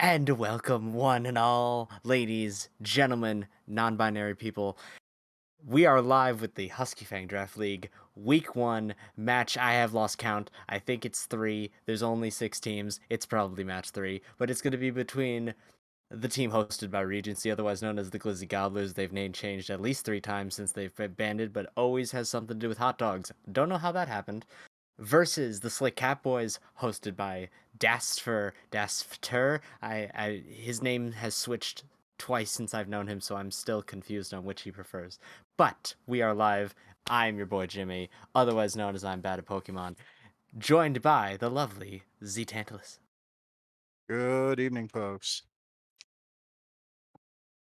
And welcome, one and all, ladies, gentlemen, non binary people. We are live with the Husky Fang Draft League. Week 1 match. I have lost count. I think it's 3. There's only 6 teams. It's probably match 3. But it's going to be between the team hosted by Regency, otherwise known as the Glizzy Gobblers. They've name changed at least 3 times since they've been banded, but always has something to do with hot dogs. Don't know how that happened versus the Slick Catboys, hosted by Dasfer. His name has switched twice since I've known him, so I'm still confused on which he prefers. But we are live. I'm your boy Jimmy, otherwise known as I'm bad at Pokemon, joined by the lovely Z Tantalus. Good evening, folks.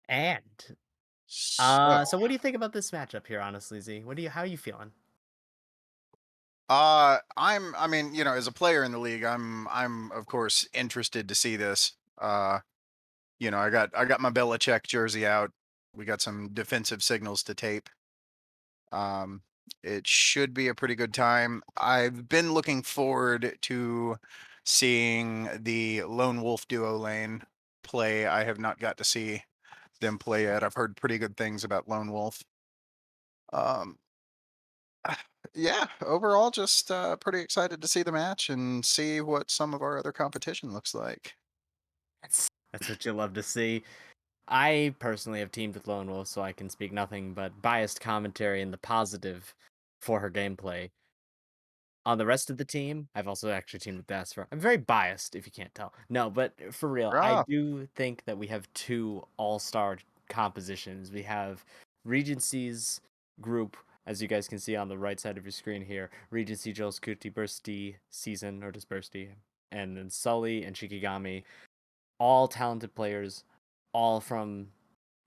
And So, so what do you think about this matchup here, honestly, Z? How are you feeling? as a player in the league, I'm of course interested to see this. I got my Belichick jersey out. We got some defensive signals to tape. Um, it should be a pretty good time. I've been looking forward to seeing the Lone Wolf duo lane play. I have not got to see them play yet. I've heard pretty good things about Lone Wolf. Um, Yeah, overall, just pretty excited to see the match and see what some of our other competition looks like. That's what you love to see. I personally have teamed with Lone Wolf, so I can speak nothing but biased commentary in the positive for her gameplay. On the rest of the team, I've also actually teamed with Dasfer. I'm very biased, if you can't tell. No, but for real, I Ah, do think that we have two all-star compositions. We have Regency's group, as you guys can see on the right side of your screen here. Regency, Joel's Kuti, Bursty, Season, or just Bursty, and then Sully and Shikigami. All talented players, all from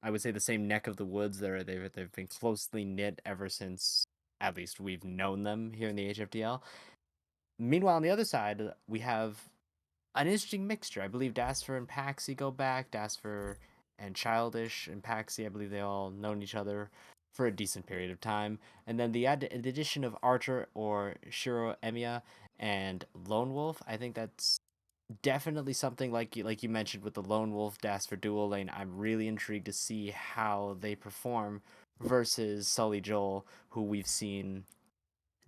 I would say the same neck of the woods. They've been closely knit ever since at least we've known them here in the HFDL. Meanwhile, on the other side, we have an interesting mixture. I believe Dasfer and Paxi go back. Dasfer and Childish and Paxi, I believe they all known each other for a decent period of time. And then the addition of Archer or Shiro Emiya and Lone Wolf, I think that's definitely something like you mentioned with the Lone Wolf Das for dual lane. I'm really intrigued to see how they perform versus Sully Joel, who we've seen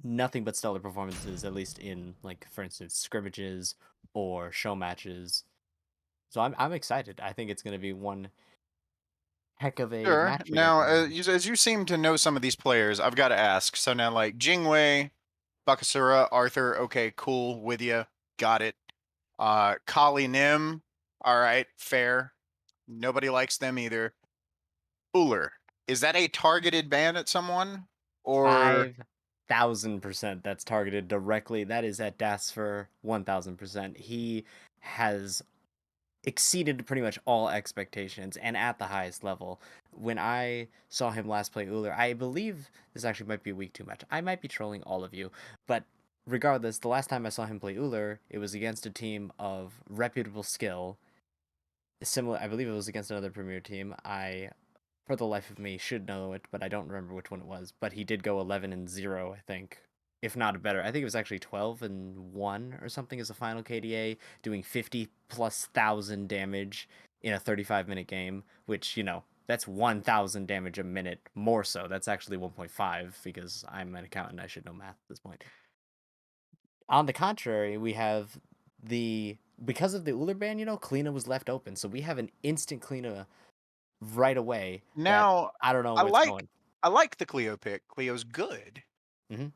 nothing but stellar performances, at least in like for instance scrimmages or show matches. So I'm excited. I think it's going to be one heck of a sure. match we got Now, going on. as you seem to know some of these players, I've got to ask. So now, like Jingwei, Bakasura, Arthur, okay, cool, with you, got it. Kali Nim, all right, fair. Nobody likes them either. Uller, is that a targeted ban at someone, or 5,000% that's targeted directly. That is at Das for 1,000%. He has exceeded pretty much all expectations and at the highest level. When I saw him last play Uller, I believe this actually might be a week too much. I might be trolling all of you, but regardless, the last time I saw him play Uller, it was against a team of reputable skill. Similar, I believe it was against another premier team. I, for the life of me, should know it, but I don't remember which one it was. But he did go 11-0, I think, if not better. I think it was actually 12-1 or something as a final KDA, doing 50 plus thousand damage in a 35-minute game, which, that's 1,000 damage a minute more so. That's actually 1.5 because I'm an accountant. I should know math at this point. On the contrary, we have the because of the Uller ban, Kleena was left open, so we have an instant Kleena right away that now I don't know I where it's like going. I like the Cleo pick. Cleo's good. Hmm.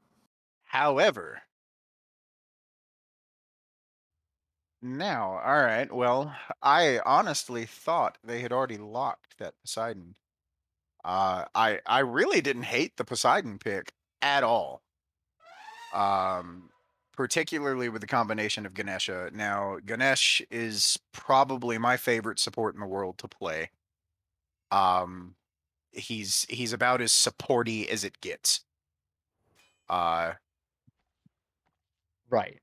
However, now, all right. Well, I honestly thought they had already locked that Poseidon. I really didn't hate the Poseidon pick at all. Um, Particularly with the combination of Ganesha. Now, Ganesh is probably my favorite support in the world to play. Um, he's about as supporty as it gets. Uh, Right.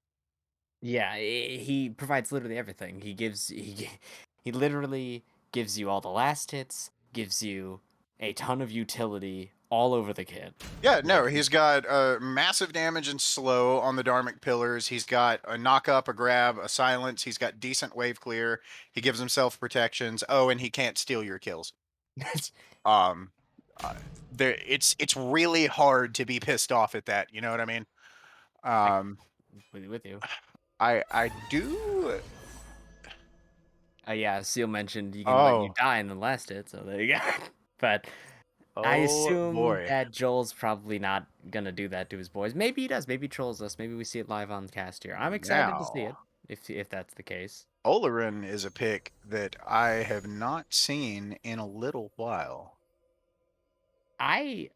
Yeah, he provides literally everything. He literally gives you all the last hits, gives you a ton of utility all over the kid. Yeah, no, Like, he's got massive damage and slow on the Dharmic pillars. He's got a knock up, a grab, a silence. He's got decent wave clear. He gives himself protections. Oh, and he can't steal your kills. Um, uh, it's really hard to be pissed off at that. You know what I mean? I Um, completely with you. I do. Yeah, Seal mentioned you can let you Oh, die in the last hit, so there you go. But I oh assume boy. that Joel's probably not gonna do that to his boys. Maybe he does. Maybe he trolls us. Maybe we see it live on the cast here. I'm excited to see Now, it if that's the case. Olerin is a pick that I have not seen in a little while. I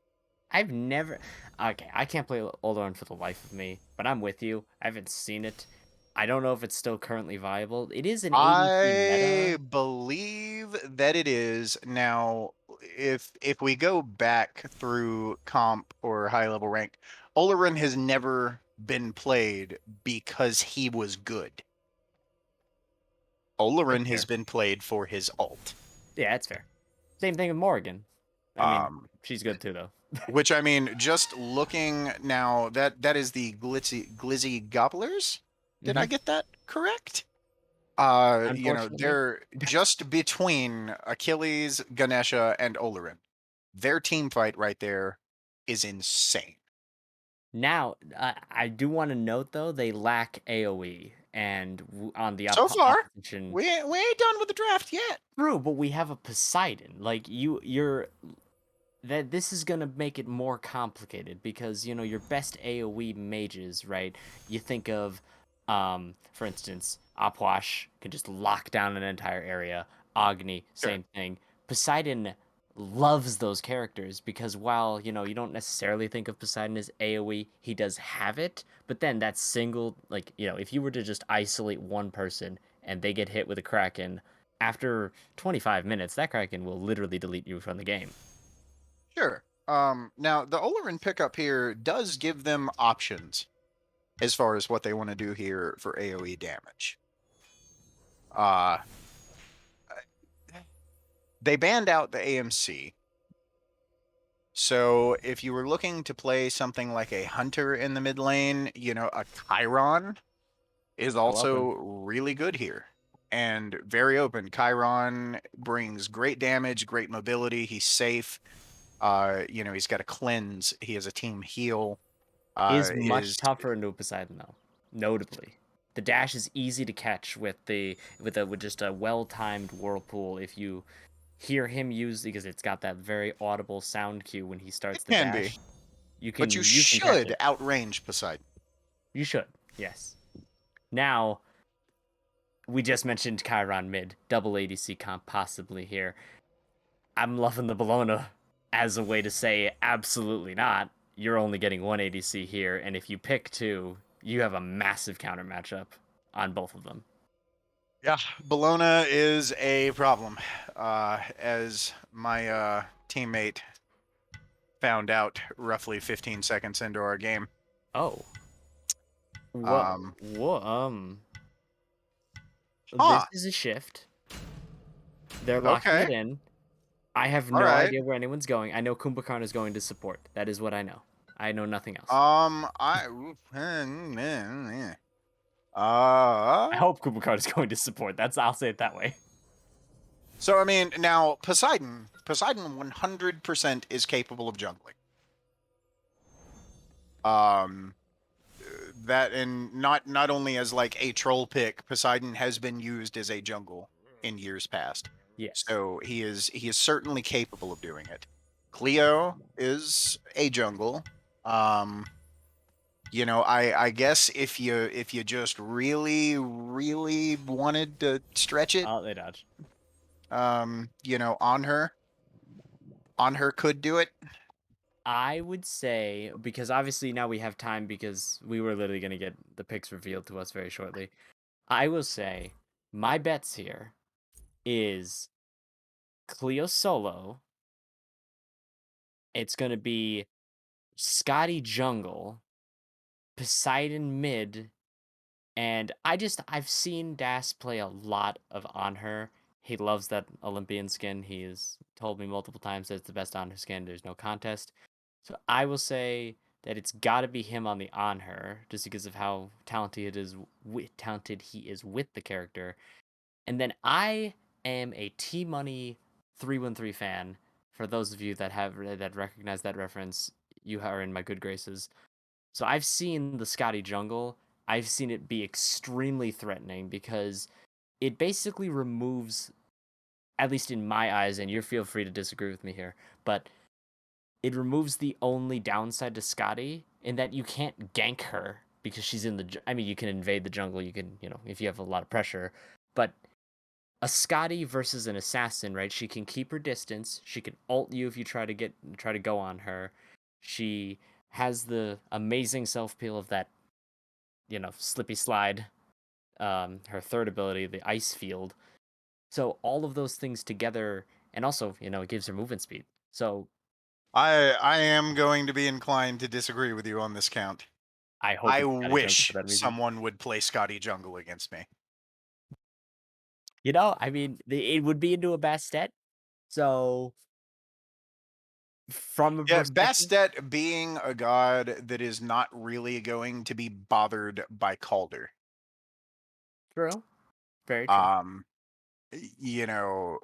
I've never. Okay, I can't play Olorun for the life of me, but I'm with you. I haven't seen it. I don't know if it's still currently viable. It is an ADC I meta. believe that it is. Now, if we go back through comp or high level rank, Olerin has never been played because he was good. That's Olerin has fair. been played for his ult. Yeah, that's fair. Same thing with Morgan. I mean, Um, she's good too, though. which I mean, just looking now, that is the Glizzy Gobblers. Did I Hmm. get that correct? Unfortunately. They're just between Achilles, Ganesha, and Olerin. Their team fight right there is insane. Now, I do want to note though they lack AOE, and on the So far, opposition, we ain't done with the draft yet. true, but we have a Poseidon. Like you're that this is gonna make it more complicated because your best AOE mages, right? You think of, for instance, Apwash can just lock down an entire area. Agni, Sure. same thing. Poseidon loves those characters because while you don't necessarily think of Poseidon as AOE, he does have it. But then that single, like if you were to just isolate one person and they get hit with a Kraken, after 25 minutes, that Kraken will literally delete you from the game. Sure. Now the Olerin pickup here does give them options as far as what they want to do here for AoE damage. Uh they banned out the AMC. So if you were looking to play something like a hunter in the mid lane, a Chiron is Still open. also really good here and very open. Chiron brings great damage, great mobility. He's safe. He's got a cleanse. He has a team heal. Is much Is tougher into Poseidon though, notably. The dash is easy to catch with just a well timed whirlpool. If you hear him use because it's got that very audible sound cue when he it starts the can be, dash, you but you can catch should it. outrange Poseidon. You should, yes. Now we just mentioned Chiron mid double ADC comp possibly here. I'm loving the Bologna as a way to say absolutely not. You're only getting one ADC here, and if you pick two, you have a massive counter matchup on both of them. Yeah, Bologna is a problem. As my teammate found out roughly 15 seconds into our game. Oh, whoa, Um, whoa, this huh. is a shift. They're locking it Okay. in. I have All no right. idea where anyone's going. I know Kumbhakarna is going to support. That is what I know. I know nothing else. I. I hope Kumbhakarna is going to support. I'll say it that way. So I mean, now Poseidon 100% is capable of jungling. Um, that and not only as like a troll pick, Poseidon has been used as a jungle in years past. Yes. So he is certainly capable of doing it. Cleo is a jungle. Um, I guess if you just really wanted to stretch it, Oh, they dodge. on her could do it. I would say because obviously now we have time because we were literally going to get the picks revealed to us very shortly. I will say my bets here is Cleo solo. It's going to be Scotty jungle, Poseidon mid, and I've seen Das play a lot of on her, He loves that Olympian skin. He has told me multiple times that it's the best on her skin. There's no contest. So I will say that it's got to be him on the on her, just because of how talented he is with the character. And then I am a T Money 313 fan. For those of you that recognize that reference, you are in my good graces. So I've seen the Scotty Jungle. I've seen it be extremely threatening because it basically removes, at least in my eyes, and you feel free to disagree with me here, but it removes the only downside to Scotty in that you can't gank her because she's in the. I mean, you can invade the jungle. You can, if you have a lot of pressure, but a Scotty versus an assassin, right? She can keep her distance. She can ult you if you try to go on her. She has the amazing self peel of that, slippy slide. Her third ability, the ice field. So all of those things together, and also, it gives her movement speed. So I am going to be inclined to disagree with you on this count. I hope I it's Scotty Jungle for wish that reason. someone would play Scotty Jungle against me. I mean, it would be into a Bastet. So from a Yeah, perspective, Bastet being a god that is not really going to be bothered by Calder. true, very true. Um, you know,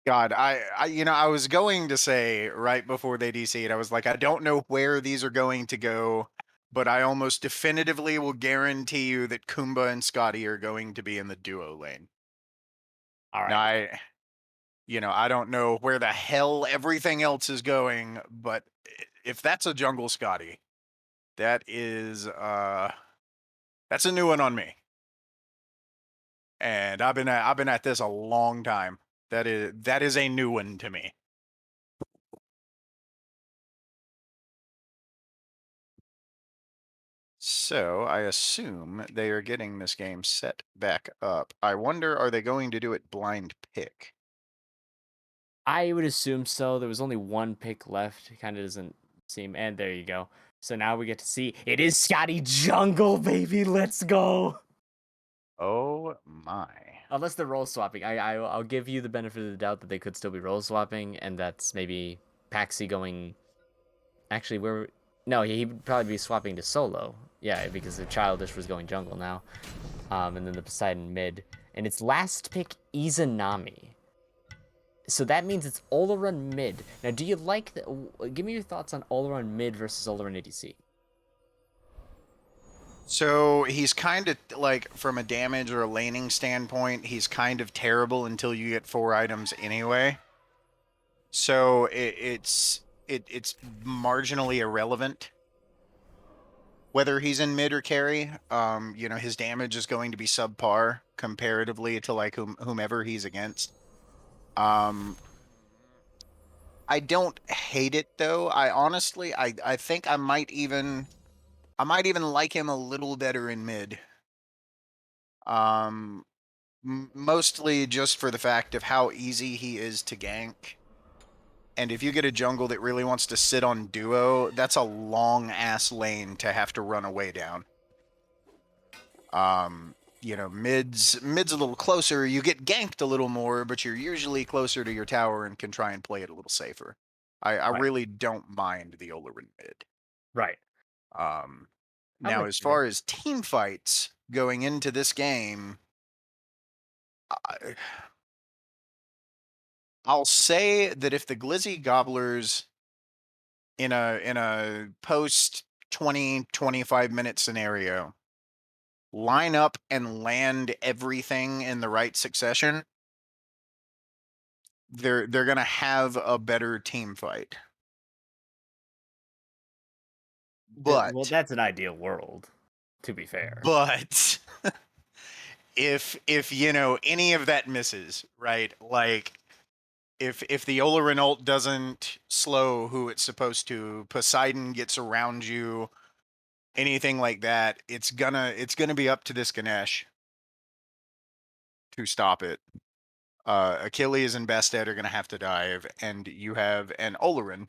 God, I was going to say right before they DC'd, I was like, I don't know where these are going to go, but I almost definitively will guarantee you that Kumba and Scotty are going to be in the duo lane. All Now, right. I don't know where the hell everything else is going, but if that's a jungle Scotty, that is that's a new one on me. And I've been at this a long time. That is a new one to me. So I assume they are getting this game set back up. I wonder, are they going to do it blind pick? I would assume so. There was only one pick left. It kind of doesn't seem. And there you go. So now we get to see it is Scotty Jungle, baby. Let's go. Oh my. Unless they're role swapping, I'll give you the benefit of the doubt that they could still be role swapping, and that's maybe Paxi going. Actually, where? No, he'd probably be swapping to solo. Yeah, because the Childish was going jungle now. And then the Poseidon mid, and it's last pick Izanami. So that means it's Olaron mid. Now, do you like the? Give me your thoughts on Olaron mid versus Olaron ADC. So he's kind of like, from a damage or a laning standpoint, he's kind of terrible until you get 4 items anyway. So it's marginally irrelevant whether he's in mid or carry. His damage is going to be subpar comparatively to like whomever he's against. Um, I don't hate it though. I honestly, I think I might even like him a little better in mid. Um, Mostly just for the fact of how easy he is to gank. And if you get a jungle that really wants to sit on duo, that's a long ass lane to have to run away down. Mid's a little closer. You get ganked a little more, but you're usually closer to your tower and can try and play it a little safer. I Right. really don't mind the Olerin mid. Right. Um, I'm Now, with as you there. far as team fights going into this game, I, I'll say that if the Glizzy Gobblers in a post 20-25 minute scenario line up and land everything in the right succession, they're gonna have a better team fight. Well, But that's an ideal world, to be fair. but if any of that misses, right? Like if the Olerin ult doesn't slow who it's supposed to, Poseidon gets around you, anything like that, it's gonna be up to this Ganesh to stop it. Achilles and Bastet are gonna have to dive, and you have an Olerin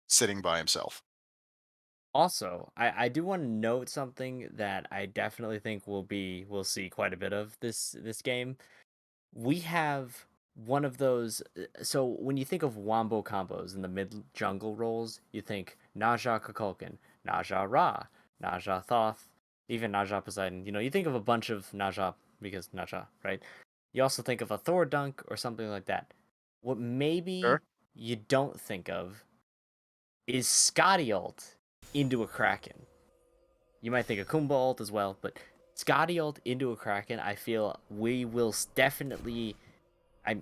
sitting by himself. Also, I do want to note something that I definitely think we'll see quite a bit of this game. We have one of those. So when you think of wombo combos in the mid jungle roles, you think Naja Kukulkan, Naja Ra, Naja Thoth, even Naja Poseidon. You think of a bunch of Naja because Naja, right? You also think of a Thor dunk or something like that. What Sure. maybe you don't think of is Scotty ult into a Kraken. You might think of Kumba ult as well, but Scotty ult into a Kraken, I feel we will definitely.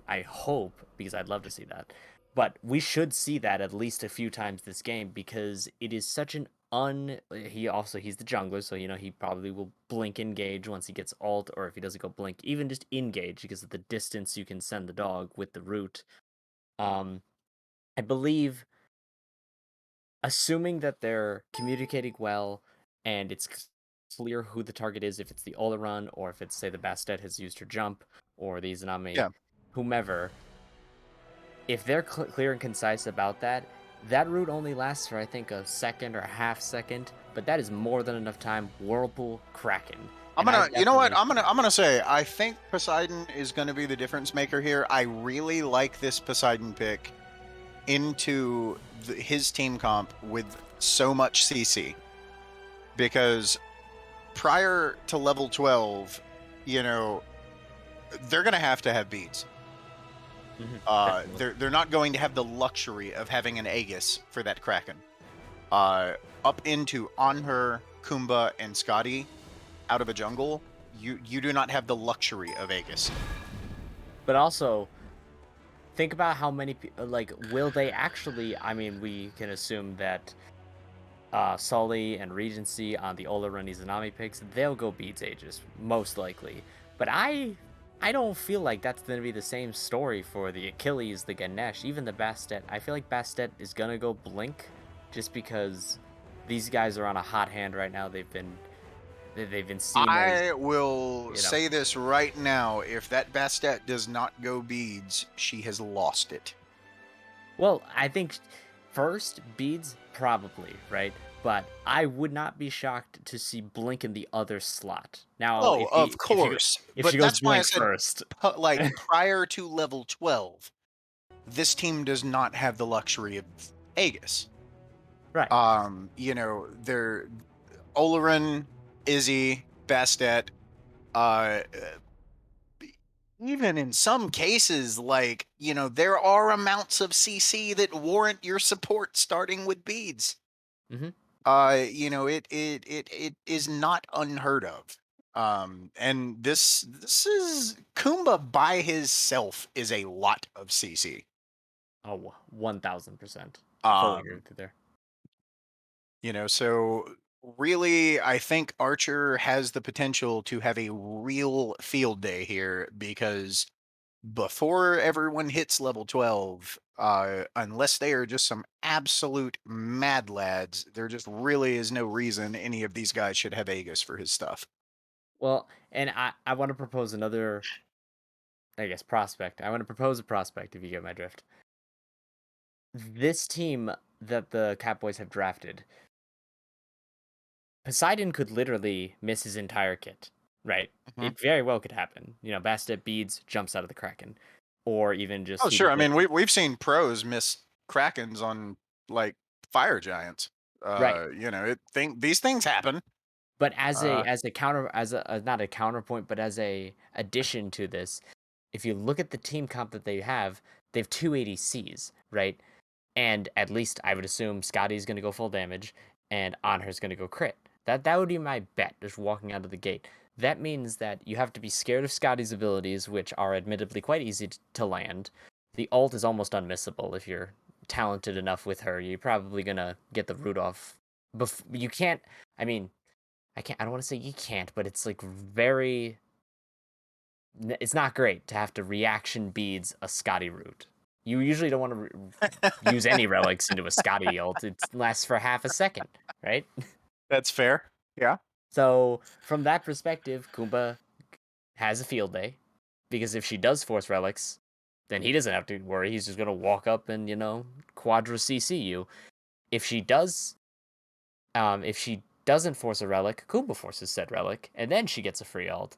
I hope because I'd love to see that, but we should see that at least a few times this game because it is such an un. He's the jungler, so he probably will blink engage once he gets ult, or if he doesn't go blink, even just engage because of the distance you can send the dog with the root. Um, I believe assuming that they're communicating well and it's clear who the target is, if it's the Oleron or if it's, say, the Bastet has used her jump or the Izanami, Yeah. whomever, if they're clear and concise about that, that route only lasts for, I think, a second or a half second, but that is more than enough time. Whirlpool, Kraken. I'm And I gonna, you know what? definitely think. I'm gonna say I think Poseidon is gonna be the difference maker here. I really like this Poseidon pick into his team comp with so much CC because prior to level 12, you know, they're gonna have to have beads. Definitely. They're not going to have the luxury of having an Aegis for that Kraken. Uh, Up into Anhur, Kumba, and Scotty out of a jungle, you do not have the luxury of Aegis. But also, think about how many, like, will they actually, I mean, we can assume that Sully and Regency on the Oleron Izanami picks, they'll go Beats Aegis, most likely. But I don't feel like that's going to be the same story for the Achilles, the Ganesh, even the Bastet. I feel like Bastet is going to go Blink just because these guys are on a hot hand right now. They've been seen as, I will you know, say this right now: if that Bastet does not go beads, she has lost it. well, I think first beads probably, right? But I would not be shocked to see Blink in the other slot. Now, Oh, if of he if she course, if she but goes that's why I Blink said, first, like prior to level 12, this team does not have the luxury of Aegis. right? They're Olerin, Izzy, Bastet, uh, even in some cases, like, there are amounts of CC that warrant your support starting with beads. Hmm. It is not unheard of. And this is Kumba by himself is a lot of CC. Oh, 1000%. Fully agree Um, with you there. so really, I think Archer has the potential to have a real field day here because before everyone hits level 12, unless they are just some absolute mad lads, there just really is no reason any of these guys should have Aegis for his stuff. Well, and I want to propose another, I guess, prospect. I want to propose a prospect if you get my drift. This team that the Catboys have drafted, Poseidon could literally miss his entire kit, right? Mhm. It very well could happen. Bastet beads, jumps out of the Kraken. Or even just Oh, he sure. I doesn't. mean, we've seen pros miss Krakens on like fire giants. Right. These things happen. But as a Uh, as a counter as a not a counterpoint, but as a addition to this, if you look at the team comp that they have two ADCs, right? And at least I would assume Scotty's going to go full damage and Anher's going to go crit. That would be my bet just walking out of the gate. That means that you have to be scared of Scotty's abilities, which are admittedly quite easy to land. The ult is almost unmissable if you're talented enough with her. You're probably going to get the root off. You can't, I mean, I don't want to say you can't, but it's like very it's not great to have to reaction beads a Scotty root. You usually don't want to use any relics into a Scotty ult. It lasts for half a second, right? that's fair. Yeah. So from that perspective, Kumba has a field day because if she does force relics, then he doesn't have to worry. He's just gonna walk up and quadra CC you. If she does If she doesn't force a relic, Kumba forces said relic, and then she gets a free ult.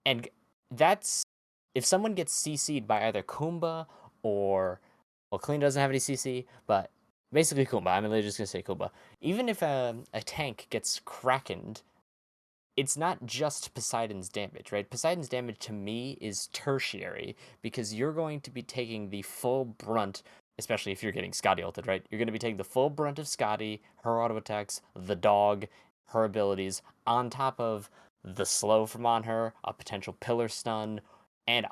And that's if someone gets CC'd by either Kumba or well, Clean doesn't have any CC, but basically Kumba. I'm literally just gonna say Kumba. Even if a tank gets Krakened, it's not just Poseidon's damage, right? Poseidon's damage to me is tertiary because you're going to be taking the full brunt, especially if you're getting Scotty ulted, right? You're going to be taking the full brunt of Scotty, her auto attacks, the dog, her abilities, on top of the slow from on her, a potential pillar stun, and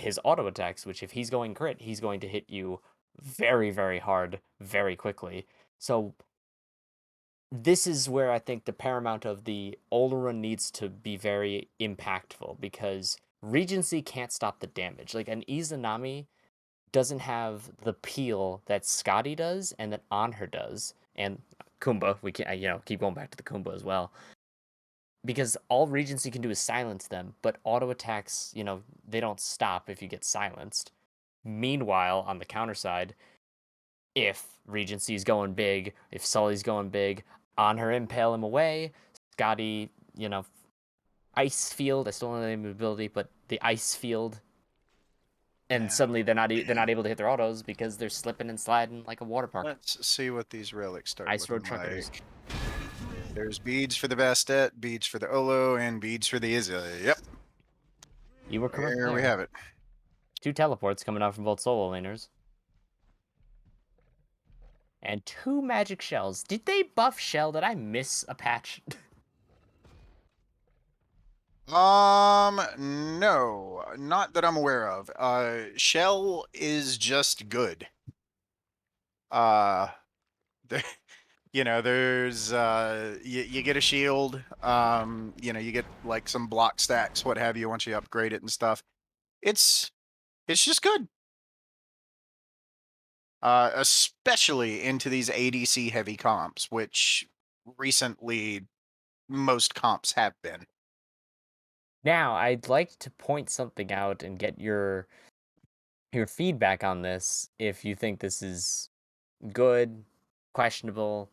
his auto attacks, which if he's going crit, he's going to hit you very, very hard, very quickly. So this is where I think the paramount of the Olorun needs to be very impactful because Regency can't stop the damage. Like an Izanami doesn't have the peel that Scotty does and that Anher does, and Kumba. We can keep going back to the Kumba as well because all Regency can do is silence them, but auto attacks they don't stop if you get silenced. Meanwhile, on the counter side, if Regency's going big, if Sully's going big, on her impale him away. Scotty, ice field. I still don't know the name of the ability, but the ice field, and Now, suddenly they're not able to hit their autos because they're slipping and sliding like a water park. let's see what these relics start Ice road looking truckers. like. There's beads for the Bastet, beads for the Olo, and beads for the Izza. Yep, You were correct there we there. have it. Two teleports coming out from both solo laners. And two magic shells. Did they buff shell? Did I miss a patch? No, not that I'm aware of. Shell is just good. Uh, the, there's you get a shield. You get like some block stacks, what have you, once you upgrade it and stuff. It's it's just good. Especially into these ADC heavy comps, which recently most comps have been. Now, I'd like to point something out and get your feedback on this if you think this is good, questionable,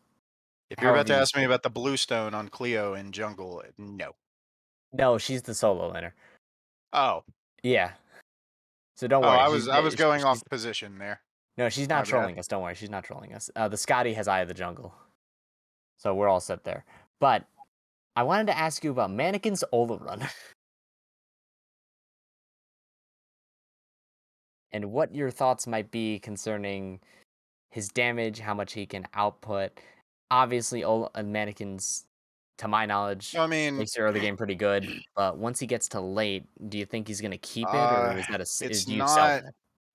If you're about however to you ask me see it. about the Bluestone on Cleo in jungle, no. No, she's the solo laner. Oh, Yeah. So don't oh, worry. I was going She's off position there. no, she's My not bad. trolling us. Don't worry. She's not trolling us. The Scotty has Eye of the Jungle. So we're all set there. But I wanted to ask you about Mannequin's Ola Run and what your thoughts might be concerning his damage, how much he can output. Obviously, Mannequin's, to my knowledge, I mean, makes the early game pretty good. But once he gets to late, do you think he's going to keep it, or uh, is that it's do you sell not.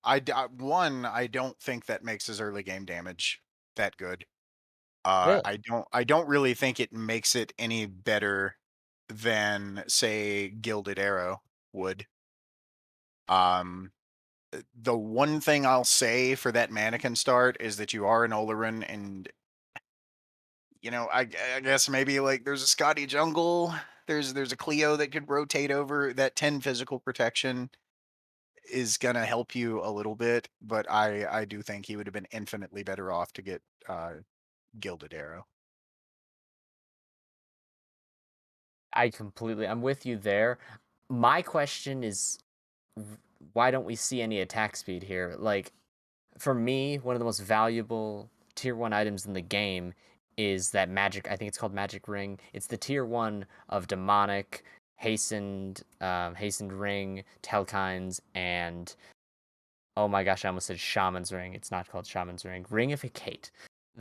that? One, I don't think that makes his early game damage that good. Really? I don't really think it makes it any better than, say, Gilded Arrow would. Um, the one thing I'll say for that mannequin start is that you are an Olerin, and I guess maybe like there's a Scotty Jungle, there's a Cleo that could rotate over that 10 physical protection is gonna help you a little bit, but I do think he would have been infinitely better off to get Gilded Arrow. I'm with you there. My question is, why don't we see any attack speed here? Like, for me, one of the most valuable tier 1 items in the game is that magic. I think it's called Magic Ring. It's the tier 1 of Demonic, Hastened Ring, Telkines, and oh my gosh, I almost said Shaman's Ring. It's not called Shaman's Ring. Ringificate.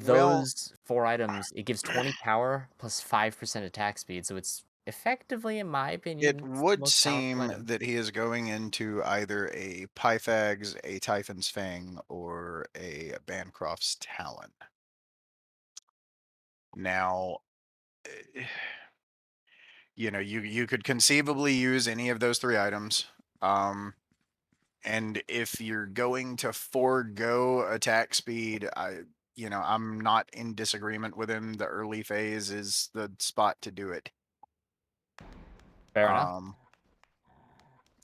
Well, Those four items, it gives 20 power plus 5% attack speed, so it's effectively, in my it opinion, it's the would most powerful seem item. that he is going into either a Pythags, a Typhon's Fang, or a Bancroft's Talon. Now, eh, you could conceivably use any of those three items. Um, and if you're going to forego attack speed, I'm not in disagreement with him. The early phase is the spot to do it. Fair enough. Um,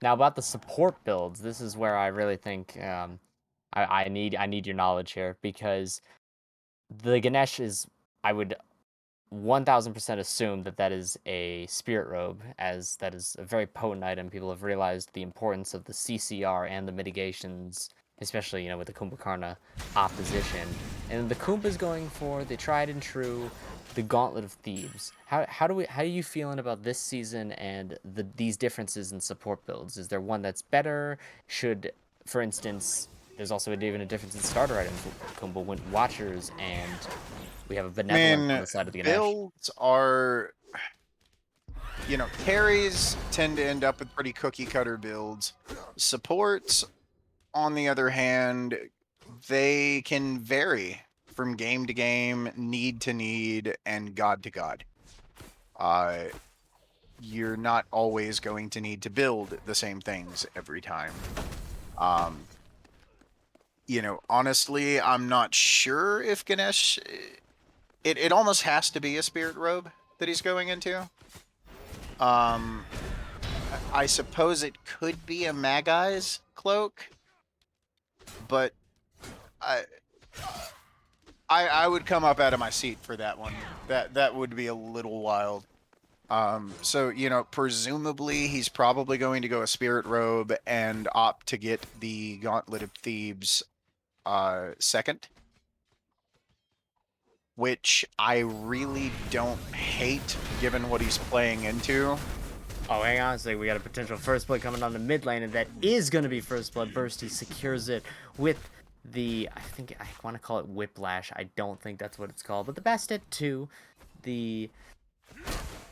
Now about the support builds, this is where I really think I need your knowledge here because the Ganesh is I would 1000% assume that that is a spirit robe, as that is a very potent item. People have realized the importance of the CCR and the mitigations, especially with the Kumbhakarna opposition. And the Kumbha's going for the tried and true, the Gauntlet of Thebes. How are you feeling about this season and these differences in support builds? Is there one that's better? Should, for instance, there's also even a difference in starter items. Kumbha went Watchers, and we have a I Benevolence on mean, the side of the Ganesh. builds are, carries tend to end up with pretty cookie cutter builds. Supports, on the other hand, they can vary from game to game, need to need, and god to god. Uh, you're not always going to need to build the same things every time. Um, honestly, I'm not sure if Ganesh. It almost has to be a spirit robe that he's going into. Um, I suppose it could be a Magai's cloak, but I I would come up out of my seat for that one. That would be a little wild. So presumably he's probably going to go a spirit robe and opt to get the Gauntlet of Thebes second, which I really don't hate given what he's playing into. Oh, hang on a second. We got a potential first blood coming on the mid lane, and that is going to be first blood burst. He secures it with I think I want to call it Whiplash. I don't think that's what it's called, but the Bastet 2, the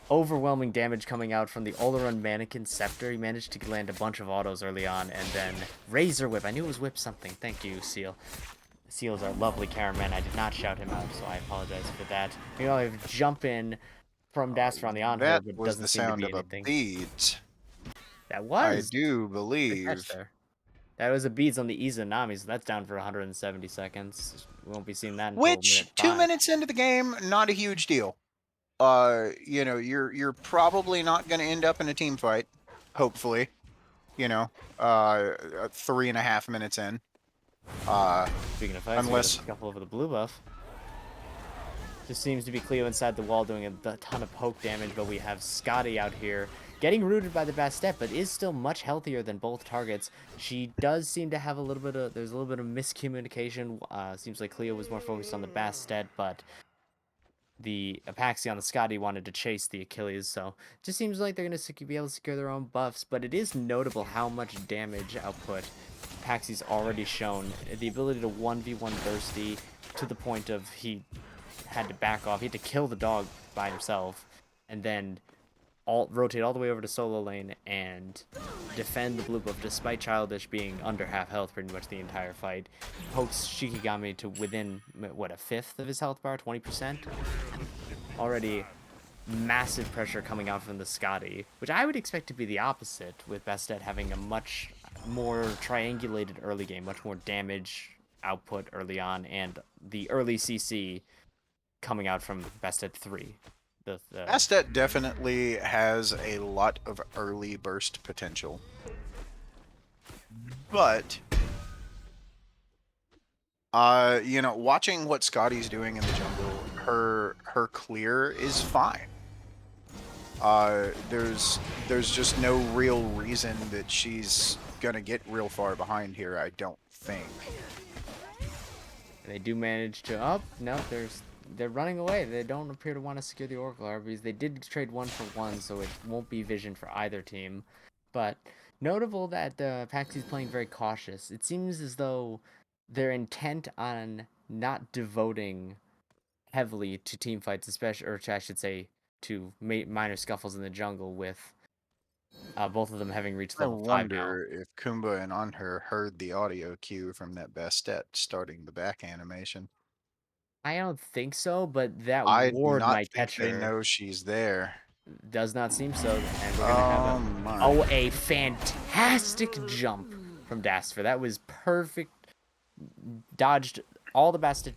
overwhelming damage coming out from the Oleron Mannequin Scepter. He managed to land a bunch of autos early on, and then Razor Whip. I knew it was Whip something. Thank you, Seal. Seal is our lovely cameraman. I did not shout him out, so I apologize for that. We only have jump in from Dasfer on her, That but was doesn't the seem to sound be of a anything. beads. That I was do good catch believe. there. That was a beads on the Izanami, so that's down for 170 seconds. We won't be seeing that until minute Which 5. 2 minutes into the game, not a huge deal. You're probably not going to end up in a team fight. Hopefully, you know, 3.5 minutes in. Speaking of fights, we got a Unless scuffle over the blue buff. Just seems to be Cleo inside the wall doing a ton of poke damage, but we have Scotty out here getting rooted by the Bastet, but is still much healthier than both targets. She does seem to have there's a little bit of miscommunication. Seems like Cleo was more focused on the Bastet, but the Apaxi on the Scotty wanted to chase the Achilles, so it just seems like they're going to be able to secure their own buffs, but it is notable how much damage output Apaxi's already shown. The ability to 1v1 Thirsty to the point of he had to back off. He had to kill the dog by himself, and then rotate all the way over to solo lane and defend the blue buff despite Childish being under half health pretty much the entire fight. Pokes Shikigami to within, what, a fifth of his health bar, 20%? Already massive pressure coming out from the Scotty, which I would expect to be the opposite, with Bastet having a much more triangulated early game, much more damage output early on, and the early CC coming out from Bastet 3. Bastet definitely has a lot of early burst potential, but watching what Scotty's doing in the jungle, her clear is fine. There's just no real reason that she's gonna get real far behind here. I don't think. And they do manage to. Oh, no, they're running away. They don't appear to want to secure the Oracle RBs. They did trade 1-for-1, so it won't be vision for either team. But notable that Paxi's playing very cautious. It seems as though they're intent on not devoting heavily to team fights, especially, or I should say, to minor scuffles in the jungle, with both of them having reached I level 5 now. wonder if Kumba and Anher heard the audio cue from that Bastet starting the back animation. I don't think so, but that I do ward not might think catch they her. know she's there. Does not seem so, and we're gonna have Oh my. a fantastic jump from Dasfer. That was perfect. Dodged all the best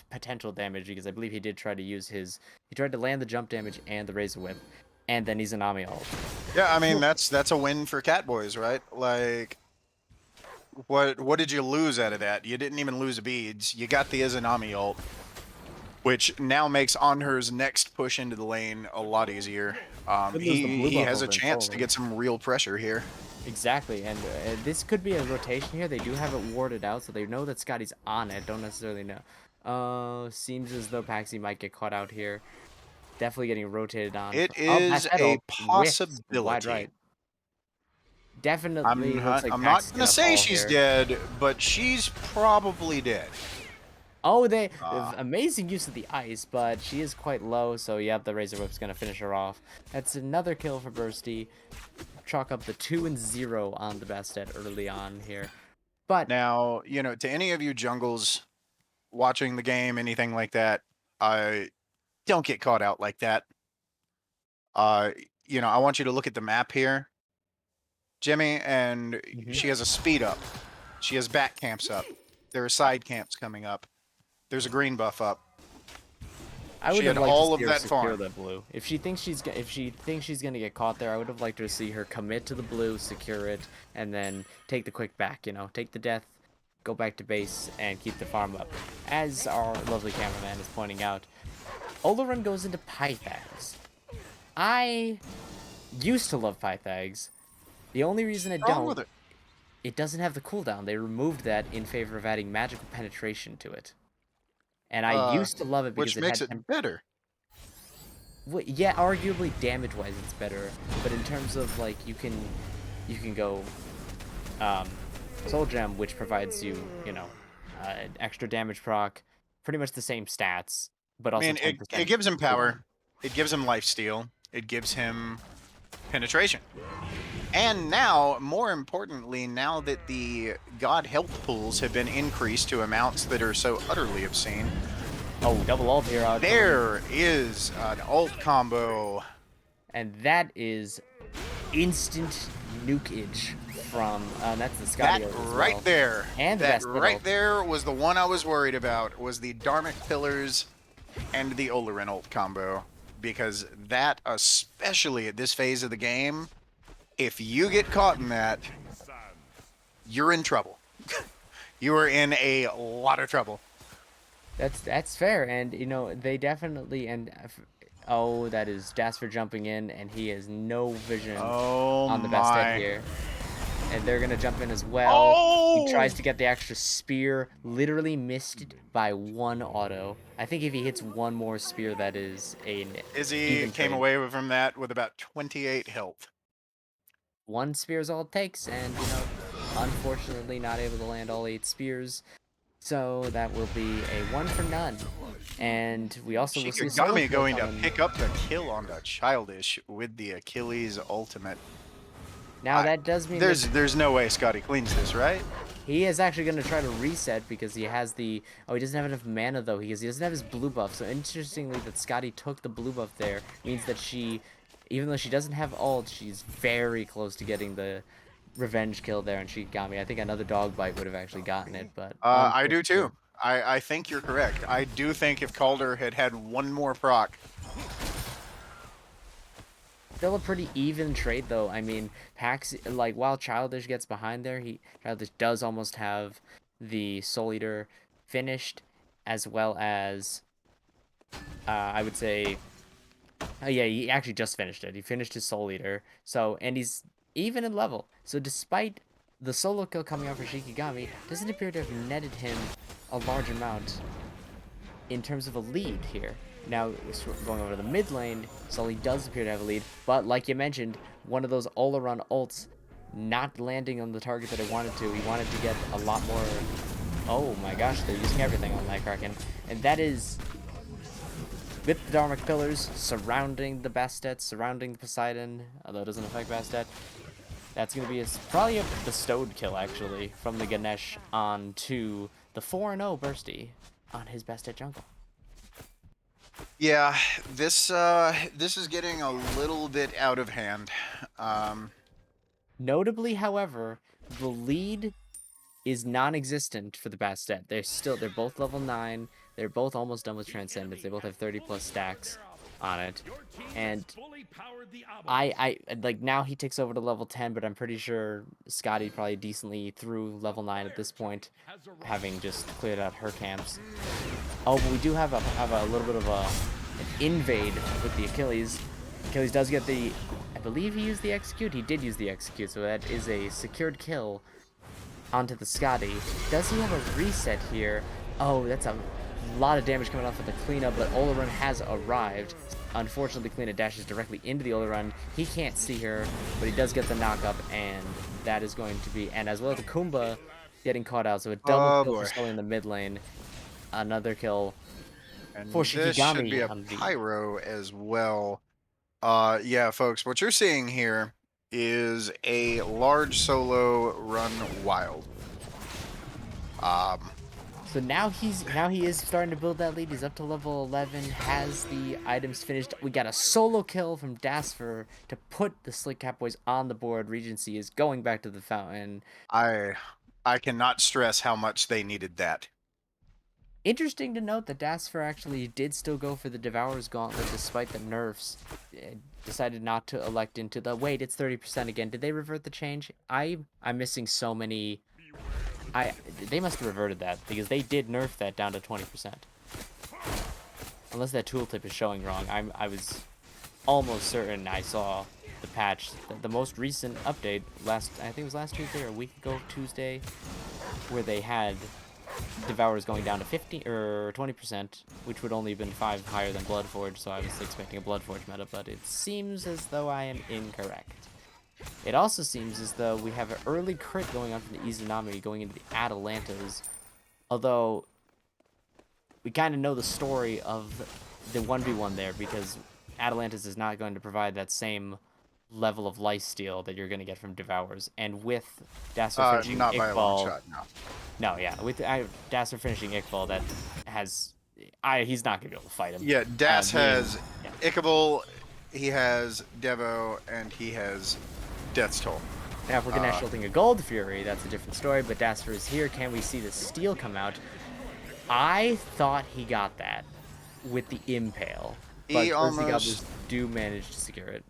potential damage, because I believe he did try to use he tried to land the jump damage and the Razor Whip, and then he's an Ami ult. Yeah, I mean that's a win for Catboys, right? Like what did you lose out of that? You didn't even lose beads. You got the Izanami ult. which now makes Onher's next push into the lane a lot easier. Could lose the blue He buff has a over chance to entirely. get some real pressure here. Exactly, and this could be a rotation here. They do have it warded out, so they know that Scotty's on it. Don't necessarily know. Seems as though Paxi might get caught out here. Definitely getting rotated on. It Oh, is Bastet a ult whiffs wide possibility. right. Definitely looks like I'm not Paxi's gonna gonna say fall she's here. dead, but she's probably dead. Oh, they Uh, amazing use of the ice, but she is quite low, so yep, the Razor Whip's gonna finish her off. That's another kill for Bursty. Chalk up the 2-0 on the Bastet early on here. But Now, to any of you jungles watching the game, anything like that, I don't get caught out like that. Uh, I want you to look at the map here, Jimmy, and mhm. she has a speed up. She has back camps up. There are side camps coming up. There's a green buff up. I would She have had liked to all see of her that secure farm. the blue. If she thinks she's gonna get caught there, I would have liked to see her commit to the blue, secure it, and then take the quick back. Take the death, go back to base, and keep the farm up. As our lovely cameraman is pointing out, Oleron goes into Pythags. I used to love Pythags. The only reason I What's wrong don't, with it? it doesn't have the cooldown. They removed that in favor of adding magical penetration to it. And I used to love it because Which it makes had it better. well, yeah, arguably damage-wise it's better, but in terms of like you can go um, Soul Gem, which provides you extra damage proc, pretty much the same stats, but I also mean, it, 10% it gives him cooldown. power. It gives him life steal. It gives him penetration. And now, more importantly, now that the god health pools have been increased to amounts that are so utterly obscene, Oh, double ult here outcoming, there is an ult combo. and that is instant nukeage from that's the That Scotty ult as right well, there, and the that best hit right ult. there was the one I was worried about, was the Dharmic Pillars and the Olerin ult combo. Because that, especially at this phase of the game, if you get caught in that, you're in trouble. You are in a lot of trouble. That's fair, and they definitely oh, that is Jasper jumping in, and he has no vision Oh on the Bastet my. here, and they're gonna jump in as well. He tries Oh! to get the extra spear, literally missed it by one auto. I think if he hits one more spear, that is an Izzy even came trade. away from that with about 28 health. One spear is all it takes, and unfortunately not able to land all 8 spears. So that will be a one for none. And we also will see a solo Shikigami kill going to coming. pick up the kill on the Childish with the Achilles ultimate. Now I, that does mean that there's no way Scotty cleans this, right? he is actually going to try to reset because he has the... Oh, he doesn't have enough mana, though, because he doesn't have his blue buff. So, interestingly, that Scotty took the blue buff there means that she, even though she doesn't have ult, she's very close to getting the revenge kill there, and she got me. I think another dog bite would have actually gotten it, but I do unfortunately. too. I think you're correct. I do think if Calder had had one more proc, Still a pretty even trade, though. I mean, Pax, like, while Childish gets behind there, Childish does almost have the Soul Eater finished, as well as, I would say, yeah, he actually just finished it. He finished his Soul Eater. So, and he's even in level. So, despite the solo kill coming out for Shikigami, doesn't appear to have netted him a large amount in terms of a lead here. Now, going over to the mid lane, Sully does appear to have a lead, but like you mentioned, one of those all-around ults not landing on the target that I wanted to. He wanted to get a lot more... Oh my gosh, they're using everything on that Kraken. And that is with the Dharmic Pillars surrounding the Bastet, surrounding the Poseidon, although it doesn't affect Bastet. That's going to be probably a bestowed kill, actually, from the Ganesh onto the 4-0 Bursty on his Bastet jungle. yeah, this is getting a little bit out of hand. Um, Notably, however, the lead is non-existent for the Bastet. They're both level 9. They're both almost done with Transcendence. They both have 30 plus stacks on it. And I like now he takes over to level 10, but I'm pretty sure Scotty probably decently through level 9 at this point, having just cleared out her camps. Oh, but we do have a little bit of an invade with the Achilles. Achilles does get the, I believe he used the execute. He did use the execute, so that is a secured kill onto the Scotty. Does he have a reset here? Oh, that's a lot of damage coming off of the cleanup, but Olorun has arrived. Unfortunately, Kleena dashes directly into the Olorun. He can't see her, but he does get the knockup, and that is going to be, and as well as the Kumba getting caught out, so a double Oh kill for boy. Sully in the mid lane. Another kill for And this should be Shikigami a on the. pyro as well. Yeah, folks, what you're seeing here is a large solo run wild. Um, So now he is starting to build that lead. He's up to level 11, has the items finished. We got a solo kill from Dasfer to put the Slick Catboys on the board. Regency is going back to the fountain. I I cannot stress how much they needed that. Interesting to note that Dasfer actually did still go for the Devourer's Gauntlet despite the nerfs. Decided not to elect into the wait. It's 30% again. Did they revert the change? I'm missing so many. I They must have reverted that because they did nerf that down to 20%. Unless that tooltip is showing wrong. I was almost certain I saw the patch, the most recent update I think it was last Tuesday or a week ago Tuesday, where they had Devourers going down to 50 or 20%, which would only have been 5 higher than Bloodforge, so I was expecting a Bloodforge meta, but it seems as though I am incorrect. It also seems as though we have an early crit going on from the Izanami going into the Atalantas, although we kind of know the story of the 1v1 there because Atalantis is not going to provide that same level of lifesteal that you're going to get from Devours. And with Dasser finishing Not by a long Iqbal, shot, no. no, yeah, with Dasser finishing Iqbal, that has, he's not going to be able to fight him. Yeah, Das Being, has yeah. Ichabal, he has Devo, and he has Death's Toll. Now, if we're going to Uh, shielding a Gold Fury, that's a different story, but Dasser is here. Can we see the steel come out? I thought he got that with the Impale, he but Thirsty almost Gobblers do manage to secure it.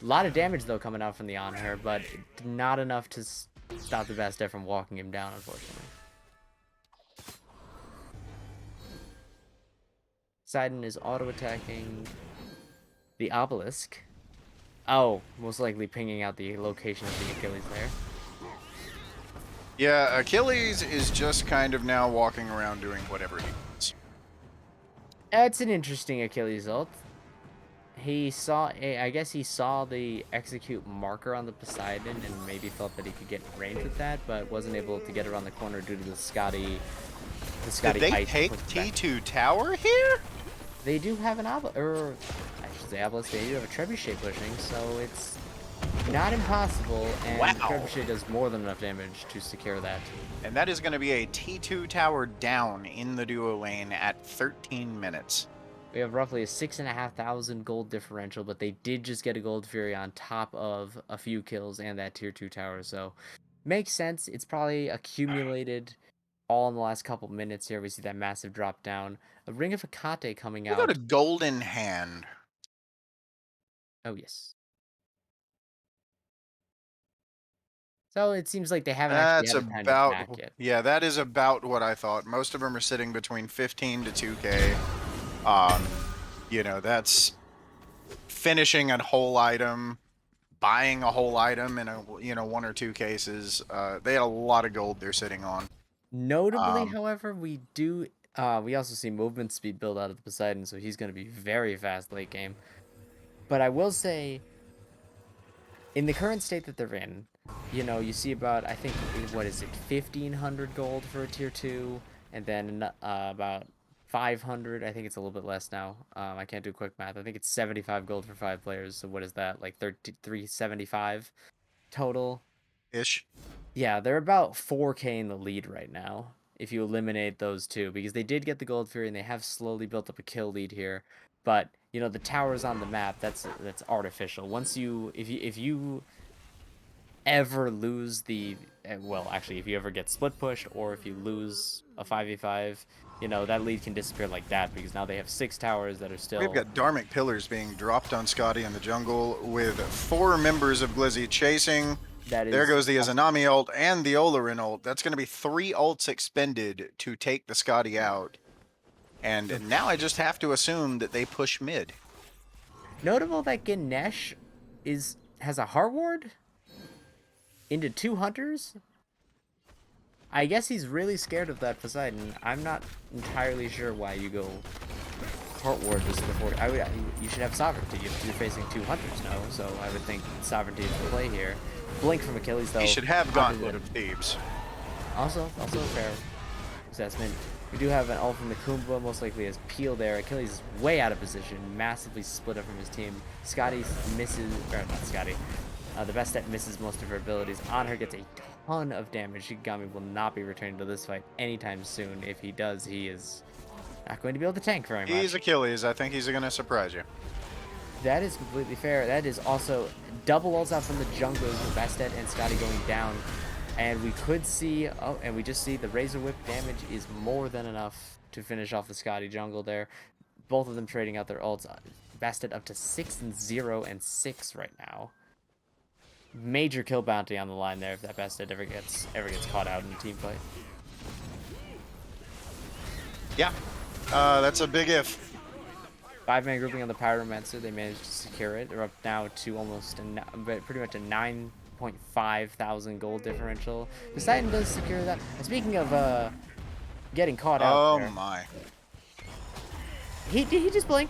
A lot of damage, though, coming out from the on her, but not enough to stop the Bastet from walking him down, unfortunately. Poseidon is auto-attacking the Obelisk. Oh, most likely pinging out the location of the Achilles there. Yeah, Achilles is just kind of now walking around doing whatever he wants. It's an interesting Achilles ult. I guess he saw the execute marker on the Poseidon and maybe felt that he could get in range with that, but wasn't able to get around the corner due to the Did Scotty they ice take pushed back. T2 Tower here? They do have an or I should say Obelisk, they do have a Trebuchet pushing, so it's not impossible, and Wow. Trebuchet does more than enough damage to secure that. And that is going to be a T2 Tower down in the duo lane at 13 minutes. We have roughly a 6,500 gold differential, but they did just get a Gold Fury on top of a few kills and that tier 2 tower, so makes sense. It's probably accumulated all in the last couple minutes here. We see that massive drop down. A Ring of Hecate coming We got a out. golden hand. Oh, yes. So it seems like they haven't actually That's had the time to about, back it. yeah, that is about what I thought. Most of them are sitting between 15 to 2K. Um, that's finishing a whole item, buying a whole item in one or two cases. They had a lot of gold they're sitting on. Notably, Um, however, we also see movement speed build out of the Poseidon, so he's going to be very fast late game. But I will say, in the current state that they're in, you see about, I think, what is it, 1,500 gold for a tier 2, and then about 500, I think it's a little bit less now. I can't do quick math. I think it's 75 gold for 5 players, so what is that, like 375 total? ish. Yeah, they're about 4K in the lead right now if you eliminate those two, because they did get the Gold Fury and they have slowly built up a kill lead here. But, the towers on the map, that's artificial. If you ever lose well, actually, if you ever get split pushed or if you lose a 5v5, that lead can disappear like that because now they have 6 towers that are We've still. got Dharmic Pillars being dropped on Scotty in the jungle with 4 members of Glizzy chasing. That There is goes the Izanami ult and the Olorin ult. That's going to be 3 ults expended to take the Scotty out. And now I just have to assume that they push mid. Notable that Ganesh has a heart ward into 2 hunters. I guess he's really scared of that Poseidon. I'm not entirely sure why you go heart ward just before. You should have sovereignty if you're facing 2 hunters now. So I would think sovereignty is the play here. Blink from Achilles though. He should have Gauntlet of Thebes. Also a fair assessment. We do have an ult from the Kumba, most likely as Peel there. Achilles is way out of position, massively split up from his team. Scotty misses, or not Scotty. The best step misses most of her abilities. On her gets a ton of damage. Shikigami will not be returning to this fight anytime soon. If he does, he is not going to be able to tank very much. He's Achilles. I think he's going to surprise you. That is completely fair. That is also double ults out from the junglers with Bastet and Scotty going down. And we could see, and we just see the Razor Whip damage is more than enough to finish off the Scotty jungle there. Both of them trading out their ults. Bastet up to 6-0 and 6 right now. Major kill bounty on the line there if that Bastet ever gets caught out in a team fight. Yeah, that's a big if. 5-man grouping on the Pyromancer. They managed to secure it. They're up now to almost pretty much a 9.5 thousand gold differential. Poseidon does secure that. And speaking of getting caught out, Oh there, my! did he just blink?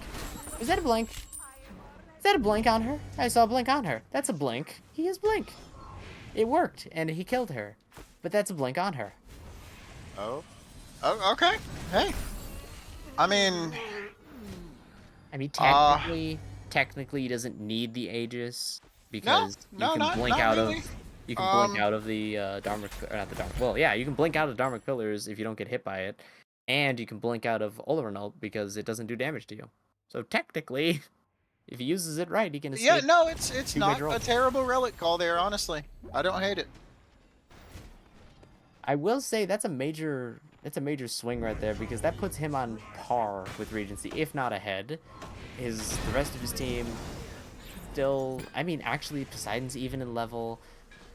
Was that a blink? Is that a blink on her? I saw a blink on her. That's a blink. He has blink. It worked, and he killed her. But that's a blink on her. Oh, okay. Hey, I mean, technically, he doesn't need the Aegis no, because you can blink not out really. of blink out of the Dharmic, or not the Dharmic. Well, yeah, you can blink out of Dharmic pillars if you don't get hit by it, and you can blink out of Olaran because it doesn't do damage to you. So technically, if he uses it right, he can escape. Yeah, no, it's not major a ults. terrible relic call there. Honestly, I don't hate it. I will say that's a major swing right there because that puts him on par with Regency, if not ahead. The rest of his team still, I mean, actually Poseidon's even in level.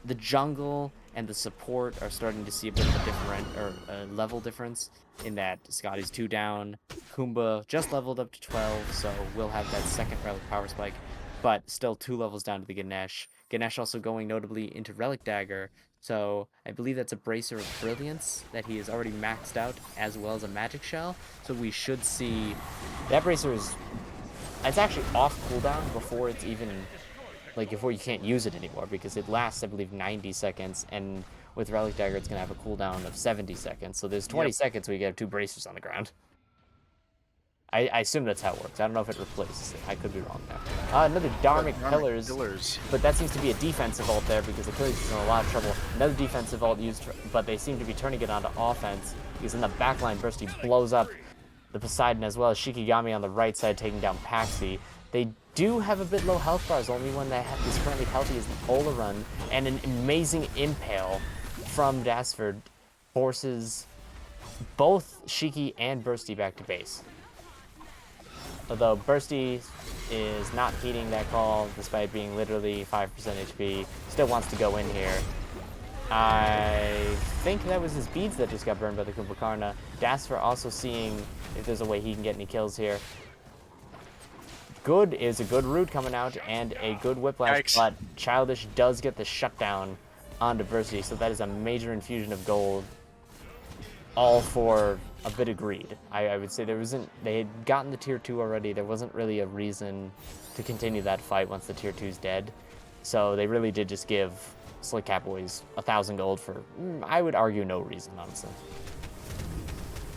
The jungle and the support are starting to see a bit of a level difference in that Scotty's 2 down. Kumba just leveled up to 12, so we'll have that second relic power spike, but still 2 levels down to the Ganesh. Ganesh also going notably into Relic Dagger, so I believe that's a Bracer of Brilliance that he has already maxed out, as well as a Magic Shell. So we should see that Bracer it's actually off cooldown before it's even before you can't use it anymore because it lasts, I believe, 90 seconds, and with Relic Dagger it's gonna have a cooldown of 70 seconds. So there's 20 seconds where you get 2 bracers on the ground. I assume that's how it works. I don't know if it replaces it. I could be wrong there. Another Dharmic Pillars. But that seems to be a defensive ult there because Achilles is in a lot of trouble. Another defensive ult used, but they seem to be turning it onto offense because in the backline burst he blows up the Poseidon as well as Shikigami on the right side taking down Paxi. They do have a bit low health bars. Only one that is currently healthy is the Olaran, and an amazing impale from Dasford forces both Shiki and Bursty back to base. Although Bursty is not heeding that call, despite being literally 5% HP, still wants to go in here. I think that was his beads that just got burned by the Kumbhakarna. Dasfer also seeing if there's a way he can get any kills here. Good is a good root coming out and a good whiplash, Yikes. but Childish does get the shutdown on Diversity, so that is a major infusion of gold, all for a bit of greed. I would say they had gotten the tier 2 already. There wasn't really a reason to continue that fight once the tier 2's dead. So they really did just give Slick Catboys 1,000 gold for, I would argue, no reason, honestly.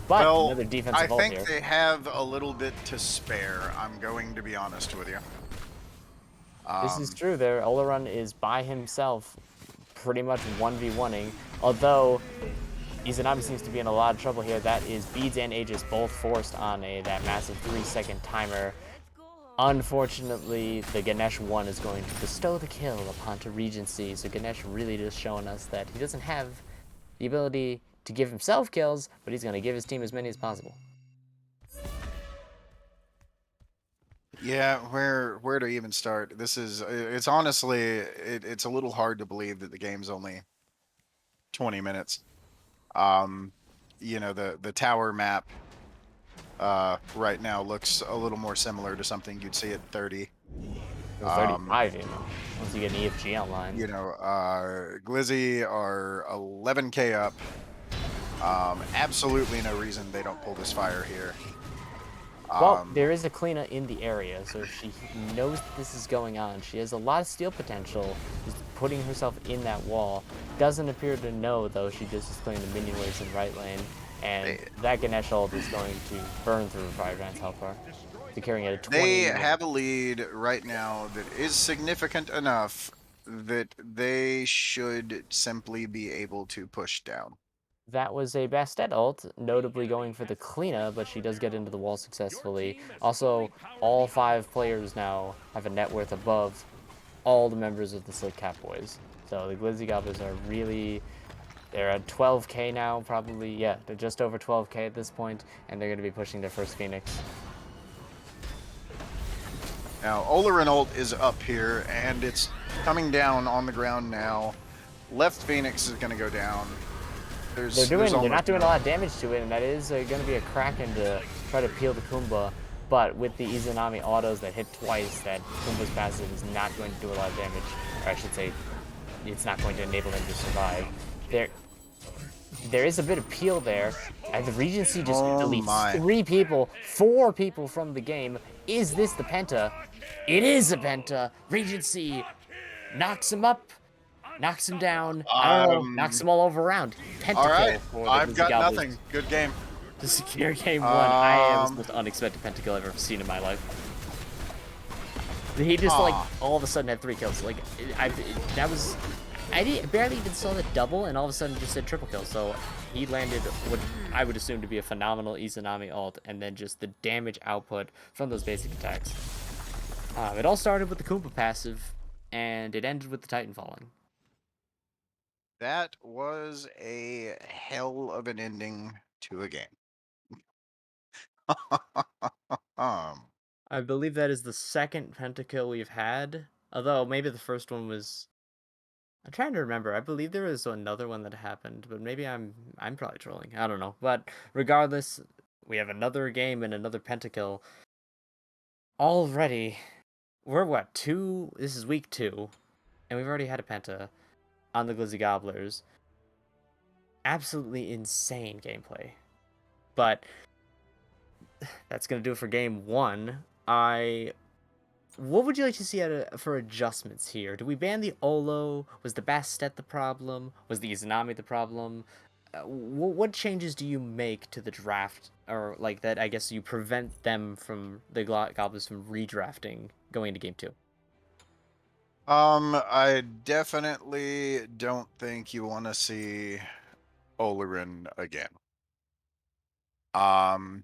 But Well, another defensive ult I think here. they have a little bit to spare. I'm going to be honest with you. This is true. Their Olaran is by himself, pretty much 1v1ing. Although Izanami seems to be in a lot of trouble here. That is Beads and Aegis both forced on that massive 3-second timer. Unfortunately, the Ganesh 1 is going to bestow the kill upon to Regency. So Ganesh really just showing us that he doesn't have the ability to give himself kills, but he's going to give his team as many as possible. Yeah, where to even start? It's honestly it's a little hard to believe that the game's only 20 minutes. You know, the tower map right now looks a little more similar to something you'd see at 30. Or Um, 35 even, once you get an EFG online. Glizzy are 11K up. Absolutely no reason they don't pull this fire here. Well, Um, there is a Kleena in the area, so if she knows that this is going on, she has a lot of steal potential, just putting herself in that wall. Doesn't appear to know, though, she just is clearing the minion waves in right lane, and they that Ganesh ult is going to burn through Fire Giant's health bar, securing it at they 20 have a lead right now that is significant enough that they should simply be able to push down. That was a Bastet ult, notably going for the Kleena, but she does get into the wall successfully. Also, all 5 players now have a net worth above all the members of the Slick Catboys. So the Glizzy Gobblers are really, they're at 12k now, probably. Yeah, they're just over 12k at this point, and they're going to be pushing their first Phoenix. Now, Ola ult is up here, and it's coming down on the ground now. Left Phoenix is going to go down. There's They're almost not doing a no. lot of damage to it, and that is going to be a Kraken to try to peel the Kumba. But with the Izanami autos that hit twice, that Kumba's passive is not going to do a lot of damage. Or I should say, it's not going to enable him to survive. There, there is a bit of peel there, and the Regency just Oh deletes my. 3 people, 4 people from the game. Is this the Penta? It is a Penta. Regency knocks him up, knocks him down. I don't know, knocks Um. him all over around. All right. Pentakill for the I've Glizzy got Gobblers nothing. Good game. to secure game 1. That was the Um. most unexpected pentakill I've ever seen in my life. He just like Ah. all of a sudden had 3 kills. Like that was barely even saw the double, and all of a sudden just said triple kill. So he landed what I would assume to be a phenomenal Izanami ult, and then just the damage output from those basic attacks. It all started with the Koompa passive, and it ended with the Titan falling. That was a hell of an ending to a game. um. I believe that is the second pentakill we've had. Although maybe the first one was, I'm trying to remember. I believe there was another one that happened, but maybe I'm probably trolling. I don't know. But regardless, we have another game and another pentakill already. We're what, two? This is week 2, and we've already had a penta on the Glizzy Gobblers. Absolutely insane gameplay. But that's gonna do it for game 1. What would you like to see for adjustments here? Do we ban the Olo? Was the Bastet the problem? Was the Izanami the problem? What changes do you make to the draft, or like that? I guess you prevent them from the Goblins from redrafting going into game 2. I definitely don't think you want to see Olerin again. Um,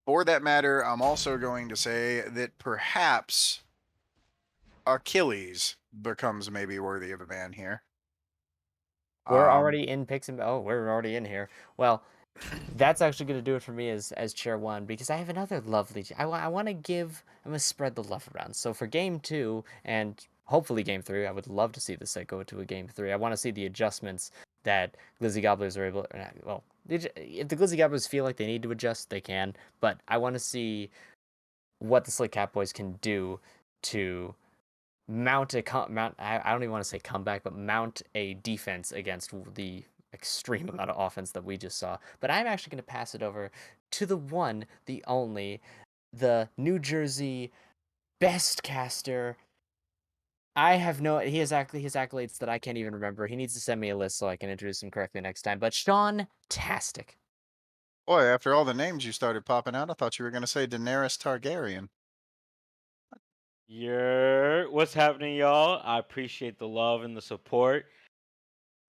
for that matter, I'm also going to say that perhaps Achilles becomes maybe worthy of a ban here. We're Um, already in picks and we're already in here. Well, that's actually going to do it for me as chair 1, because I have another lovely. I want to give. I'm going to spread the love around. So for game 2 and hopefully game 3, I would love to see this set go to a game 3. I want to see the adjustments that Glizzy Gobblers are able. Well, if the Glizzy Gobblers feel like they need to adjust, they can. But I want to see what the Slick Catboys can do to mount mount. I don't even want to say comeback, but mount a defense against the extreme amount of offense that we just saw. But I'm actually going to pass it over to the one, the only, the New Jersey best caster. I have no, he has his accolades that I can't even remember. He needs to send me a list so I can introduce him correctly next time. But Sean Tastic. boy, after all the names you started popping out, I thought you were going to say Daenerys Targaryen. What's happening, y'all? I appreciate the love and the support.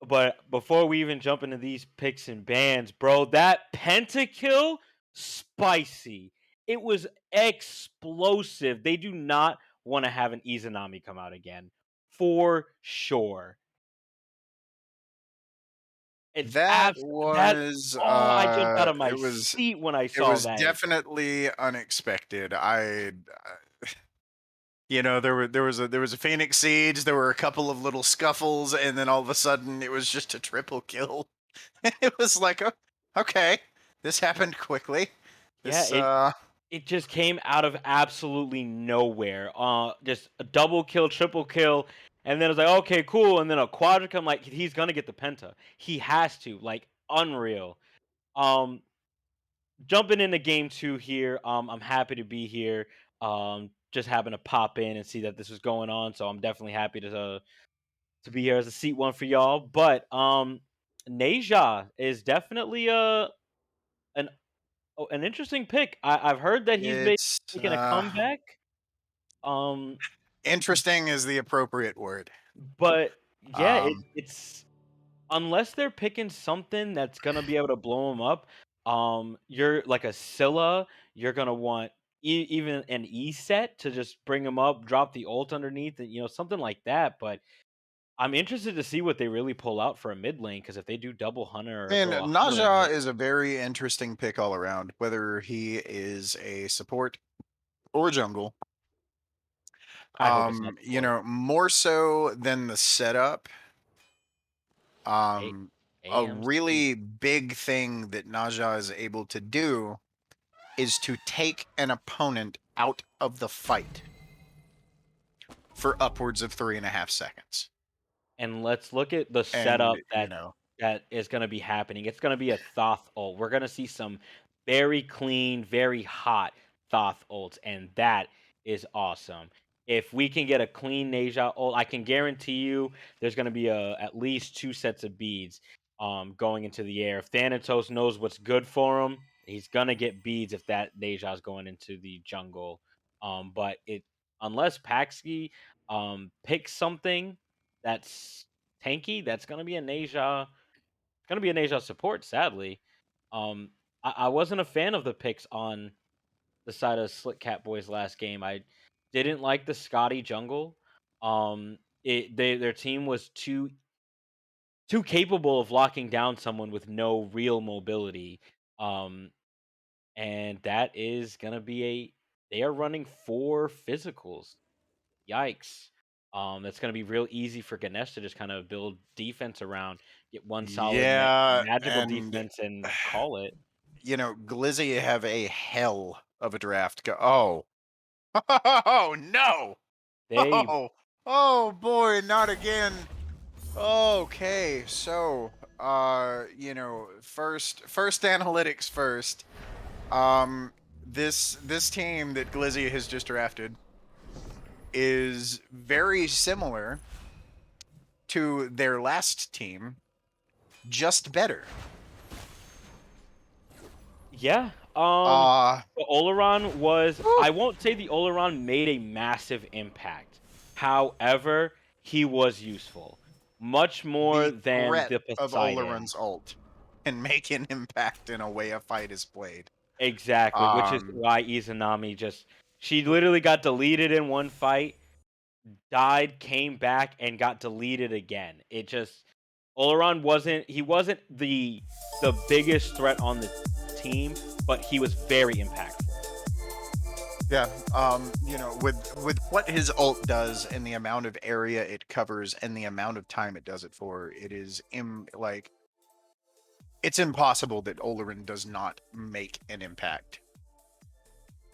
But before we even jump into these picks and bans, bro, that pentakill, spicy. It was explosive. They do not want to have an Izanami come out again, for sure. It's That abs that. was Oh, I jumped out of my it was seat when I it saw was that. definitely unexpected. There was a Phoenix Siege, there were a couple of little scuffles, and then all of a sudden it was just a triple kill. It was like, oh, okay, this happened quickly. Yeah, This it just came out of absolutely nowhere. Just a double kill, triple kill, and then it's like, okay, cool, and then a quadra. I'm like, he's gonna get the penta. He has to, like, unreal. Um, Jumping into game two here. I'm happy to be here. Just happened to pop in and see that this was going on, so I'm definitely happy to be here as a seat one for y'all. But Neja is definitely an an interesting pick. I've heard that he's it's making a comeback. Um, interesting is the appropriate word. but yeah, Um, it's unless they're picking something that's gonna be able to blow him up. You're like a Scylla. You're gonna want even an E set to just bring him up, drop the ult underneath, and something like that. But I'm interested to see what they really pull out for a mid lane because if they do double hunter or and throw a hunter in Naja it, is a very interesting pick all around, whether he is a support or jungle. I hope it's not support. More so than the setup. A- A AMC. really big thing that Naja is able to do is to take an opponent out of the fight for upwards of 3.5 seconds. And let's look at the And setup that is gonna be happening. It's gonna be a Thoth ult. We're gonna see some very clean, very hot Thoth ults, and that is awesome. If we can get a clean Neja ult, I can guarantee you there's gonna be at least 2 sets of beads going into the air. If Thanatos knows what's good for him, he's gonna get beads if that Neja's going into the jungle. But it unless Paxi picks something that's tanky, that's gonna be a Neja support, sadly. I wasn't a fan of the picks on the side of Slick Catboys last game. I didn't like the Scotty jungle. Their team was too capable of locking down someone with no real mobility. Um, and that is gonna be they are running 4 physicals. Yikes. That's gonna be real easy for Ganesh to just kind of build defense around, get one solid yeah, magical and defense and call it. Glizzy have a hell of a draft. Oh, oh no! They Oh, oh boy, not again. Okay, so first analytics first. This team that Glizzy has just drafted is very similar to their last team, just better. Yeah. Uh The Oleron was whew, I won't say the Oleron made a massive impact. However, he was useful. Much more the than threat the of Poseidon. Oleron's ult can make an impact in a way a fight is played. Exactly, which is Um, why Izanami just she literally got deleted in one fight, died, came back, and got deleted again. It just Oleron wasn't the biggest threat on the team, but he was very impactful. yeah, with what his ult does and the amount of area it covers and the amount of time it does it for, it is it's impossible that Oleron does not make an impact.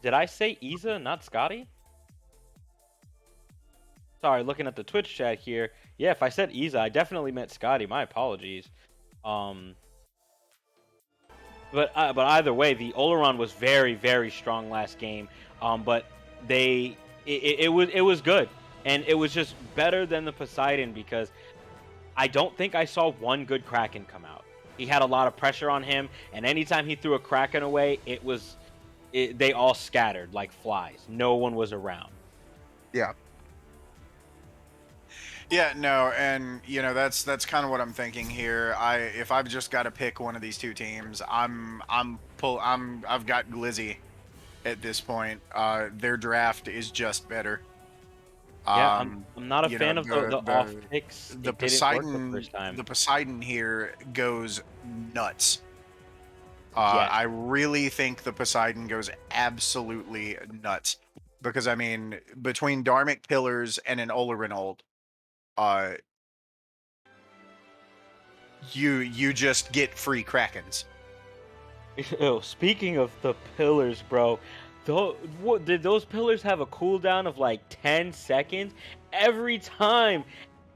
Did I say Iza, not Scotty? Sorry, looking at the Twitch chat here. Yeah, if I said Iza, I definitely meant Scotty. My apologies. Um, but either way, the Oleron was very very strong last game. But it was good, and it was just better than the Poseidon because I don't think I saw one good Kraken come out. He had a lot of pressure on him, and anytime he threw a Kraken away, they all scattered like flies. No one was around. Yeah. Yeah, no, and that's kind of what I'm thinking here. If I've just got to pick one of these two teams, I've got Glizzy at this point. Their draft is just better. Yeah, I'm not a You know, fan of the off picks. the It didn't work the Poseidon first time. the Poseidon here goes nuts. Yes. I really think the Poseidon goes absolutely nuts because I mean, between Dharmic Pillars and an Oleron ult, uh, you just get free Krakens. Oh, speaking of the pillars, bro, what did those pillars have a cooldown of like 10 seconds? Every time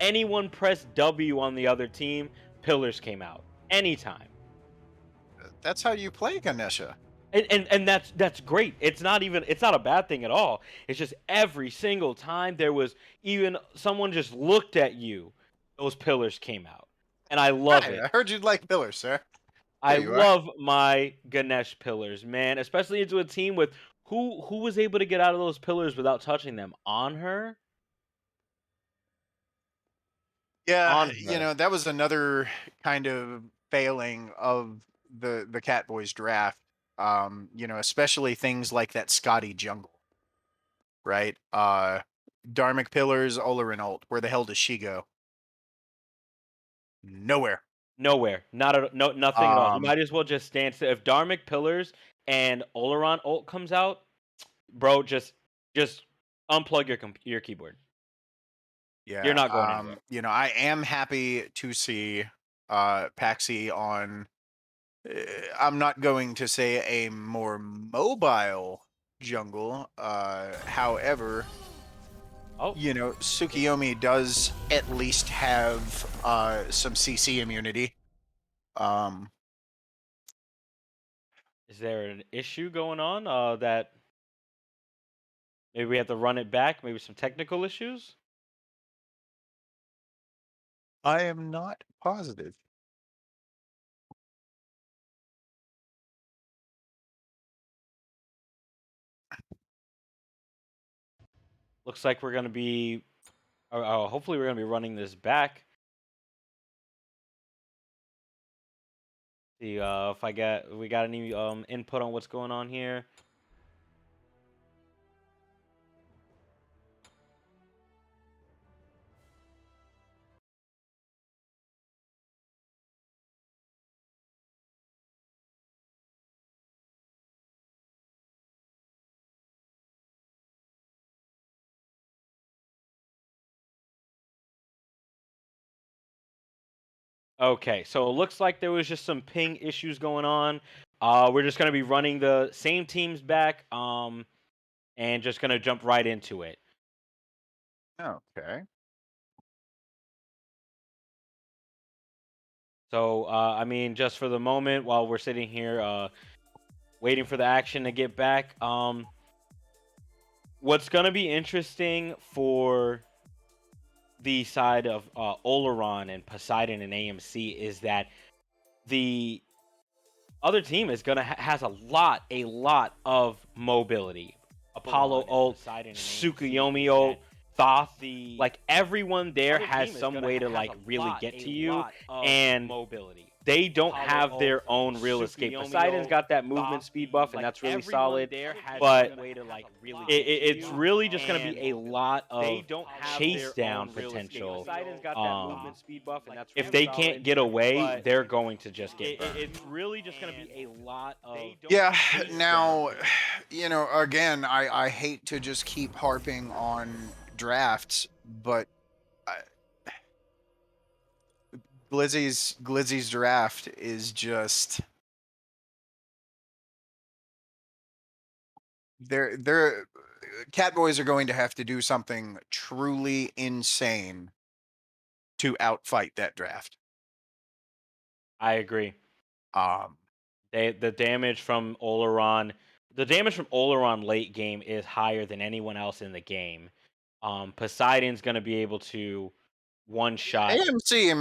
anyone pressed W on the other team, pillars came out. Anytime. That's how you play Ganesha. And that's great. It's not a bad thing at all. It's just every single time there was even someone just looked at you, those pillars came out. And I love Hi, it. I heard you'd like pillars, sir. I There you are. love my Ganesh pillars, man, especially into a team with who was able to get out of those pillars without touching them? On her? Yeah, On her. that was another kind of failing of the Catboys draft. Especially things like that Scotty jungle, right? Dharmic pillars, Olerin ult. Where the hell does she go? Nowhere. Nowhere. Not at no nothing at all. You Um, might as well just stand still. If Dharmic pillars and Oleron ult comes out, bro, just unplug your keyboard. You're yeah. not going anywhere. I am happy to see Paxi on I'm not going to say a more mobile jungle. However, Oh, Tsukiyomi does at least have some CC immunity. Um, is there an issue going on that maybe we have to run it back? Maybe some technical issues? I am not positive. Looks like we're going to be hopefully we're going to be running this back. See if we got any input on what's going on here. Okay, so it looks like there was just some ping issues going on. We're just gonna be running the same teams back, and just gonna jump right into it. Okay. So, I mean, just for the moment, while we're sitting here, waiting for the action to get back, what's gonna be interesting for the side of Oleron and Poseidon and AMC is that the other team is gonna has a lot of mobility. Apollo ult, Tsukuyomi ult, Thoth. Like everyone there has some way to like really get to you, and they don't have their own real escape. Poseidon's got that movement speed buff, and that's really solid. But it's really just going to be a lot of chase down potential. If they can't get away, they're going to just get burned. It's really just going to be a lot of Yeah. Now, again, I hate to just keep harping on drafts, but I, Glizzy's draft is just they're Catboys are going to have to do something truly insane to outfight that draft. I agree. Um, The damage from Oleron late game is higher than anyone else in the game. Poseidon's going to be able to one shot. AMC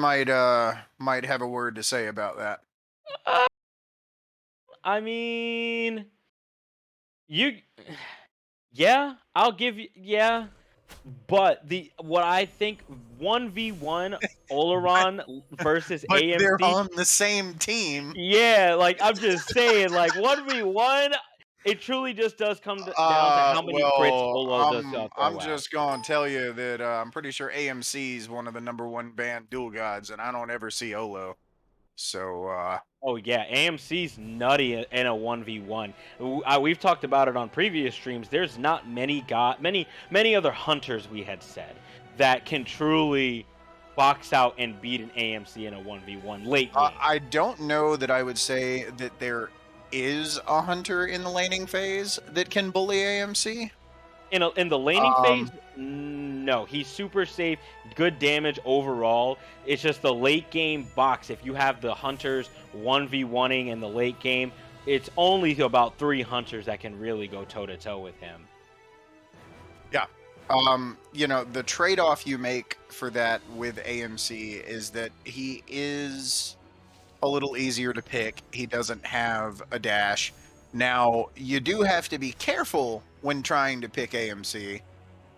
might have a word to say about that. Uh, I mean, you, yeah, I'll give you, yeah. But what I think 1v1 Oleron versus But they're AMC, on the same team. yeah, like I'm just saying, like 1v1, it truly just does come down to how many crits Well, Olo does I'm throw out. just gonna tell you that I'm pretty sure AMC is one of the number one banned dual gods, and I don't ever see Olo. So Oh yeah, AMC's nutty in a 1v1. We've talked about it on previous streams. There's not many other hunters we had said that can truly box out and beat an AMC in a 1v1 late game. I don't know that I would say that they're is a hunter in the laning phase that can bully AMC. In the laning phase, Um, no, he's super safe, good damage overall. It's just the late game box. If you have the hunters 1v1ing in the late game, it's only about 3 hunters that can really go toe to toe with him. yeah. The trade-off you make for that with AMC is that he is a little easier to pick. He doesn't have a dash. Now, you do have to be careful when trying to pick AMC,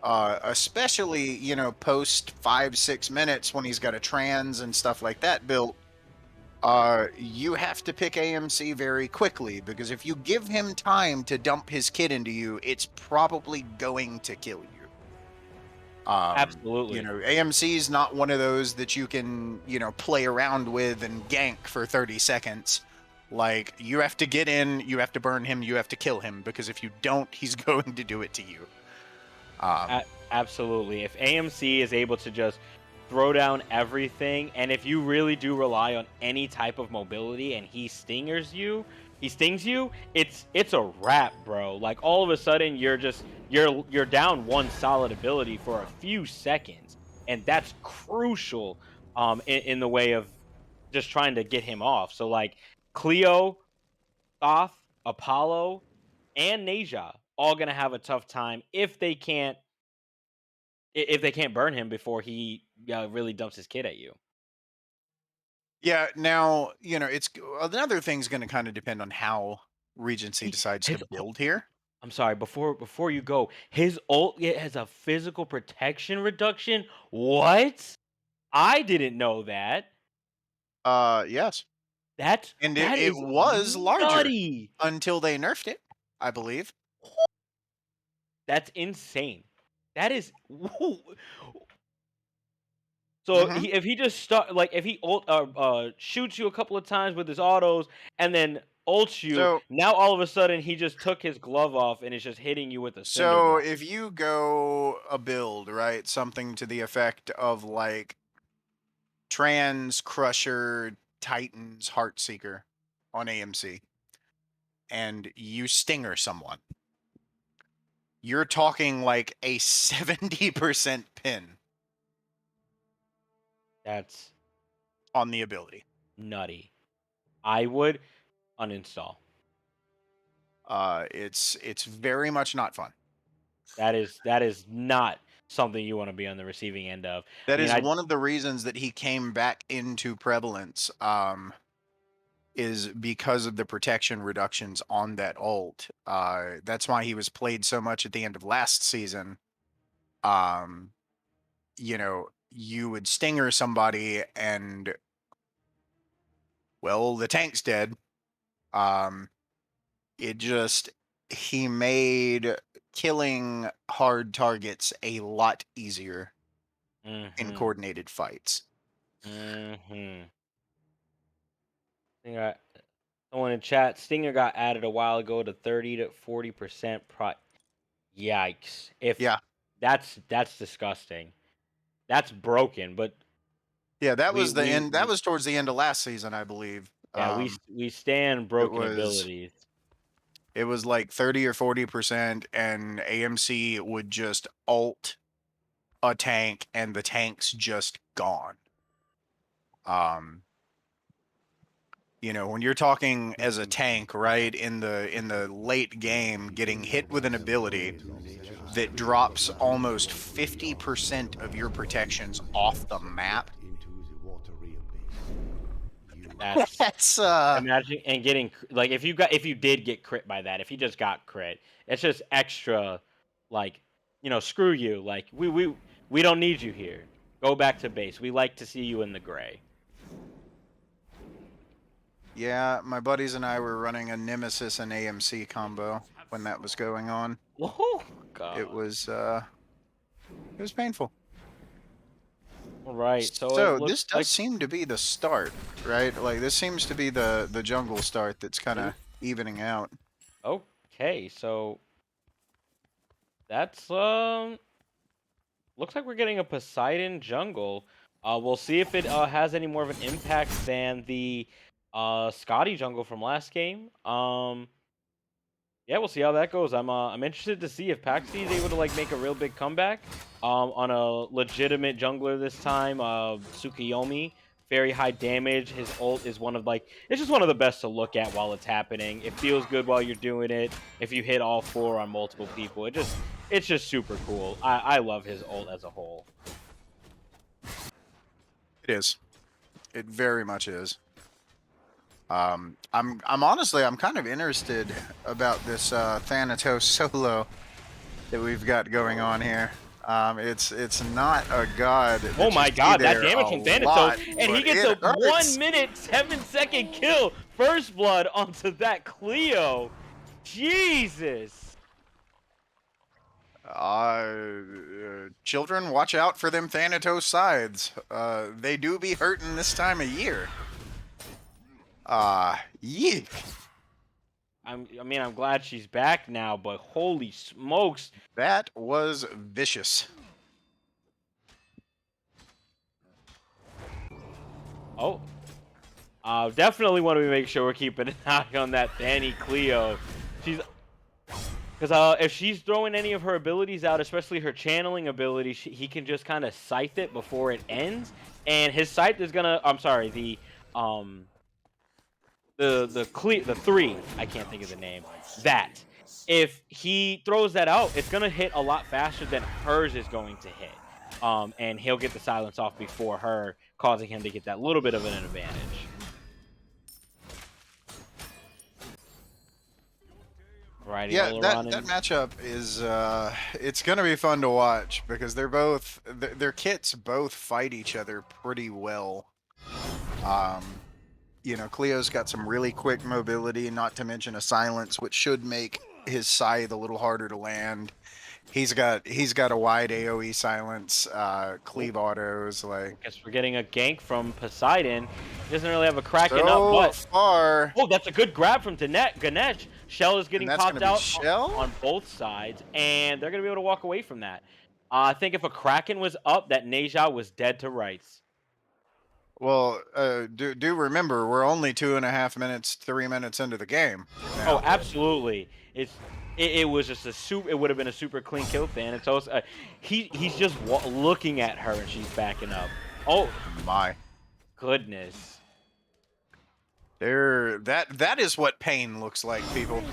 especially, post 5-6 minutes when he's got a trans and stuff like that built. You have to pick AMC very quickly because if you give him time to dump his kid into you, it's probably going to kill you. Absolutely. AMC is not one of those that you can, play around with and gank for 30 seconds. Like, you have to get in, you have to burn him, you have to kill him, because if you don't, he's going to do it to you. Absolutely. If AMC is able to just throw down everything, and if you really do rely on any type of mobility and he stings you, it's a wrap, bro. Like all of a sudden you're down one solid ability for a few seconds, and that's crucial in the way of just trying to get him off. So like Cleo, Thoth, Apollo, and Naja all gonna have a tough time if they can't burn him before he really dumps his kid at you. Yeah, now, it's another thing's going to kind of depend on how Regency He, decides to his build here. I'm sorry, before you go, his ult has a physical protection reduction. What? I didn't know that. Yes. That's And it, that it is was larger nutty. until they nerfed it, I believe. That's insane. That is so Hmm. if he just start like if he shoots you a couple of times with his autos and then ults you, So, now all of a sudden he just took his glove off and is just hitting you with a cinder so block. if you go a build, right, something to the effect of like Trans Crusher Titans Heartseeker on AMC, and you stinger someone, you're talking like a 70% pin That's on the ability. nutty. I would uninstall. It's very much not fun. That is not something you want to be on the receiving end of. I That mean, is I one of the reasons that he came back into prevalence. Is because of the protection reductions on that ult. That's why he was played so much at the end of last season. Um, you would stinger somebody and, well, the tank's dead. Um, it just, he made killing hard targets a lot easier in mhm. coordinated fights. Mhm. Think I someone in chat Stinger got added a while ago to 30 to 40% Yikes. If Yeah. that's disgusting. That's broken, but Yeah, that we was the we, end. That we was towards the end of last season, I believe. yeah, we stand It broken was abilities. It was like 30 or 40%, and AMC would just ult a tank, and the tank's just gone. Um, when you're talking as a tank, right, in the late game, getting hit with an ability that drops almost 50% of your protections off the map. That's That's imagine and getting like if you did get crit by that, if you just got crit, it's just extra like, screw you. Like we don't need you here. Go back to base. We like to see you in the gray. yeah, my buddies and I were running a Nemesis and AMC combo when that was going on. Oh It god. was painful. All right. So it So looks this does like seem to be the start, right? Like this seems to be the jungle start that's kind of ooh, evening out. okay. So that's looks like we're getting a Poseidon jungle. We'll see if it has any more of an impact than the Scotty jungle from last game. Yeah, we'll see how that goes. I'm interested to see if Paxi is able to like make a real big comeback. On a legitimate jungler this time. Tsukiyomi, very high damage. His ult is one of like it's just one of the best to look at while it's happening. It feels good while you're doing it. If you hit all four on multiple people, it's just super cool. I love his ult as a whole. It is. It very much is. I'm honestly I'm kind of interested about this Thanatos solo that we've got going on here. It's not a god. That Oh you my see god, that there damage a from Thanatos, lot, and he but gets it a hurts. 1-minute 7-second kill. First blood onto that Cleo. Jesus. Children, watch out for them Thanatos sides. They do be hurting this time of year. Yeek. I'm glad she's back now, but holy smokes. That was vicious. Oh. Definitely want to make sure we're keeping an eye on that Thani Cleo. She's because if she's throwing any of her abilities out, especially her channeling ability, he can just kind of scythe it before it ends, and his scythe is gonna. I'm sorry, the three, I can't think of the name. That if he throws that out, it's gonna hit a lot faster than hers is going to hit. And he'll get the silence off before her, causing him to get that little bit of an advantage. Riding Yeah, all that around that and matchup is it's gonna be fun to watch because they're both their kits both fight each other pretty well. Um, Cleo's got some really quick mobility, not to mention a silence, which should make his scythe a little harder to land. He's got a wide AoE silence, cleave autos, like guess we're getting a gank from Poseidon. He doesn't really have a Kraken up, so but far, oh, that's a good grab from Ganesh. Shell is and getting that's popped gonna be out Shell. on both sides, and they're going to be able to walk away from that. I think if a Kraken was up, that Neja was dead to rights. Well, do remember we're only 2.5 minutes, 3 minutes into the game Oh, now. absolutely. It was just a super. It would have been a super clean kill, Thanatos. He's just looking at her, and she's backing up. Oh My. goodness. That is what pain looks like, people.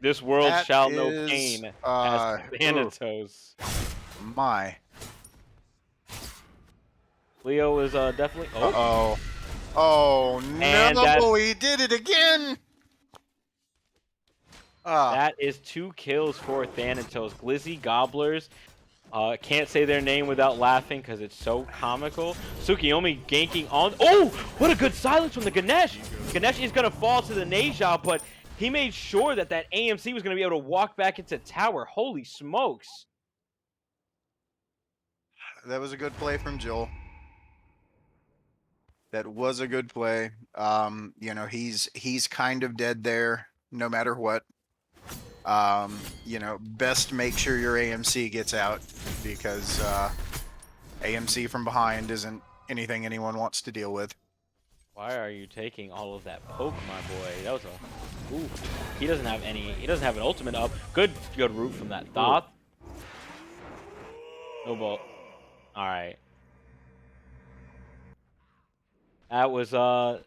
This world That shall know is pain as Thanatos. my. Leo is definitely. Oh, Uh-oh. Oh and no, he did it again. that is 2 kills for Thanatos. Glizzy Gobblers. Can't say their name without laughing because it's so comical. Tsukiyomi ganking on. Oh, what a good silence from the Ganesh. Ganesh is going to fall to the Neja, but he made sure that AMC was going to be able to walk back into tower. Holy smokes. That was a good play from Joel. That was a good play. He's kind of dead there no matter what. Best make sure your AMC gets out because AMC from behind isn't anything anyone wants to deal with. Why are you taking all of that poke, my boy? That was a... Ooh. He doesn't have an ultimate up. Good root from that Thoth. No bolt. Alright. That was, I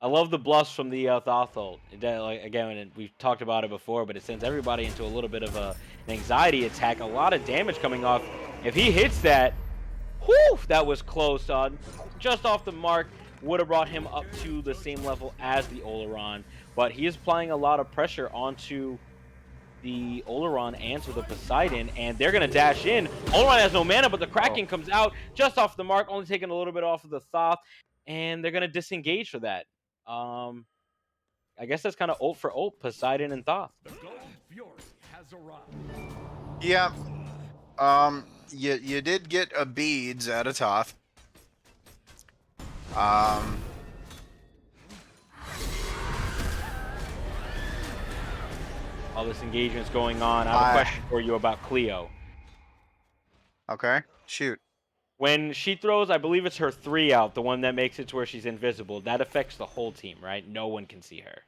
love the bluffs from the Thoth ult. Like, again, we've talked about it before, but it sends everybody into a little bit of an anxiety attack. A lot of damage coming off. If he hits that, whew, that was close. Just off the mark. Would have brought him up to the same level as the Oleron. But he is applying a lot of pressure onto the Oleron and to the Poseidon, and they're going to dash in. Oleron has no mana, but the Kraken comes out just off the mark, only taking a little bit off of the Thoth, and they're going to disengage for that. I guess that's kind of ult for ult, Poseidon and Thoth. Yeah. You did get a beads out of Toth. All this engagement's going on. I have a question for you about Cleo. Okay, shoot. When she throws, I believe it's her 3 out, the one that makes it to where she's invisible. That affects the whole team, right? No one can see her.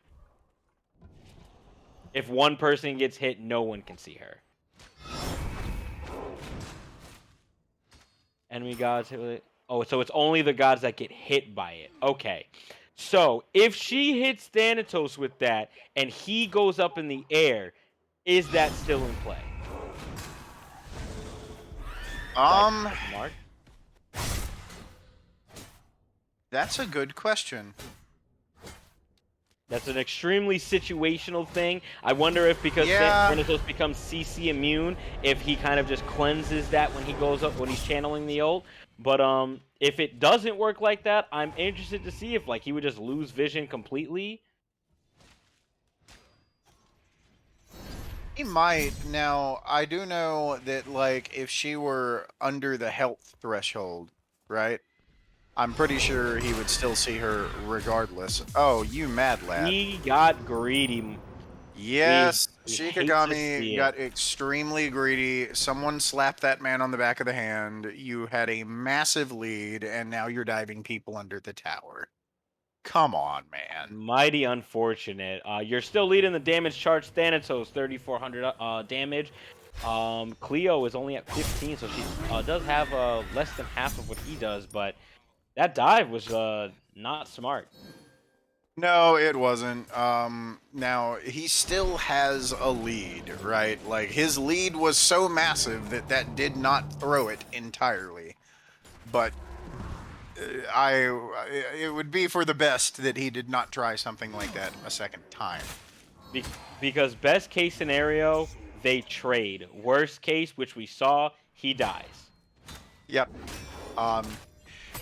If one person gets hit, no one can see her. Enemy gods hit with it. Oh, so it's only the gods that get hit by it. Okay. So if she hits Thanatos with that and he goes up in the air, is that still in play? Question mark. That's a good question. That's an extremely situational thing. I wonder if because Yeah. Thanatos becomes CC immune, if he kind of just cleanses that when he goes up when he's channeling the ult. But if it doesn't work like that, I'm interested to see if like he would just lose vision completely. He might. Now, I do know that, like, if she were under the health threshold, right? I'm pretty sure he would still see her regardless. Oh, you mad lad. He got greedy. Yes, We hate to Shikigami see it. got extremely greedy. Someone slapped that man on the back of the hand. You had a massive lead, and now you're diving people under the tower. Come on, man. Mighty unfortunate. You're still leading the damage charts. Thanatos 3,400 damage. Cleo is only at 15, so she does have less than half of what he does, but that dive was not smart. No, it wasn't. Now he still has a lead, right? Like his lead was so massive that that did not throw it entirely. But it would be for the best that he did not try something like that a second time. Because best case scenario, they trade. Worst case, which we saw, he dies. Yep.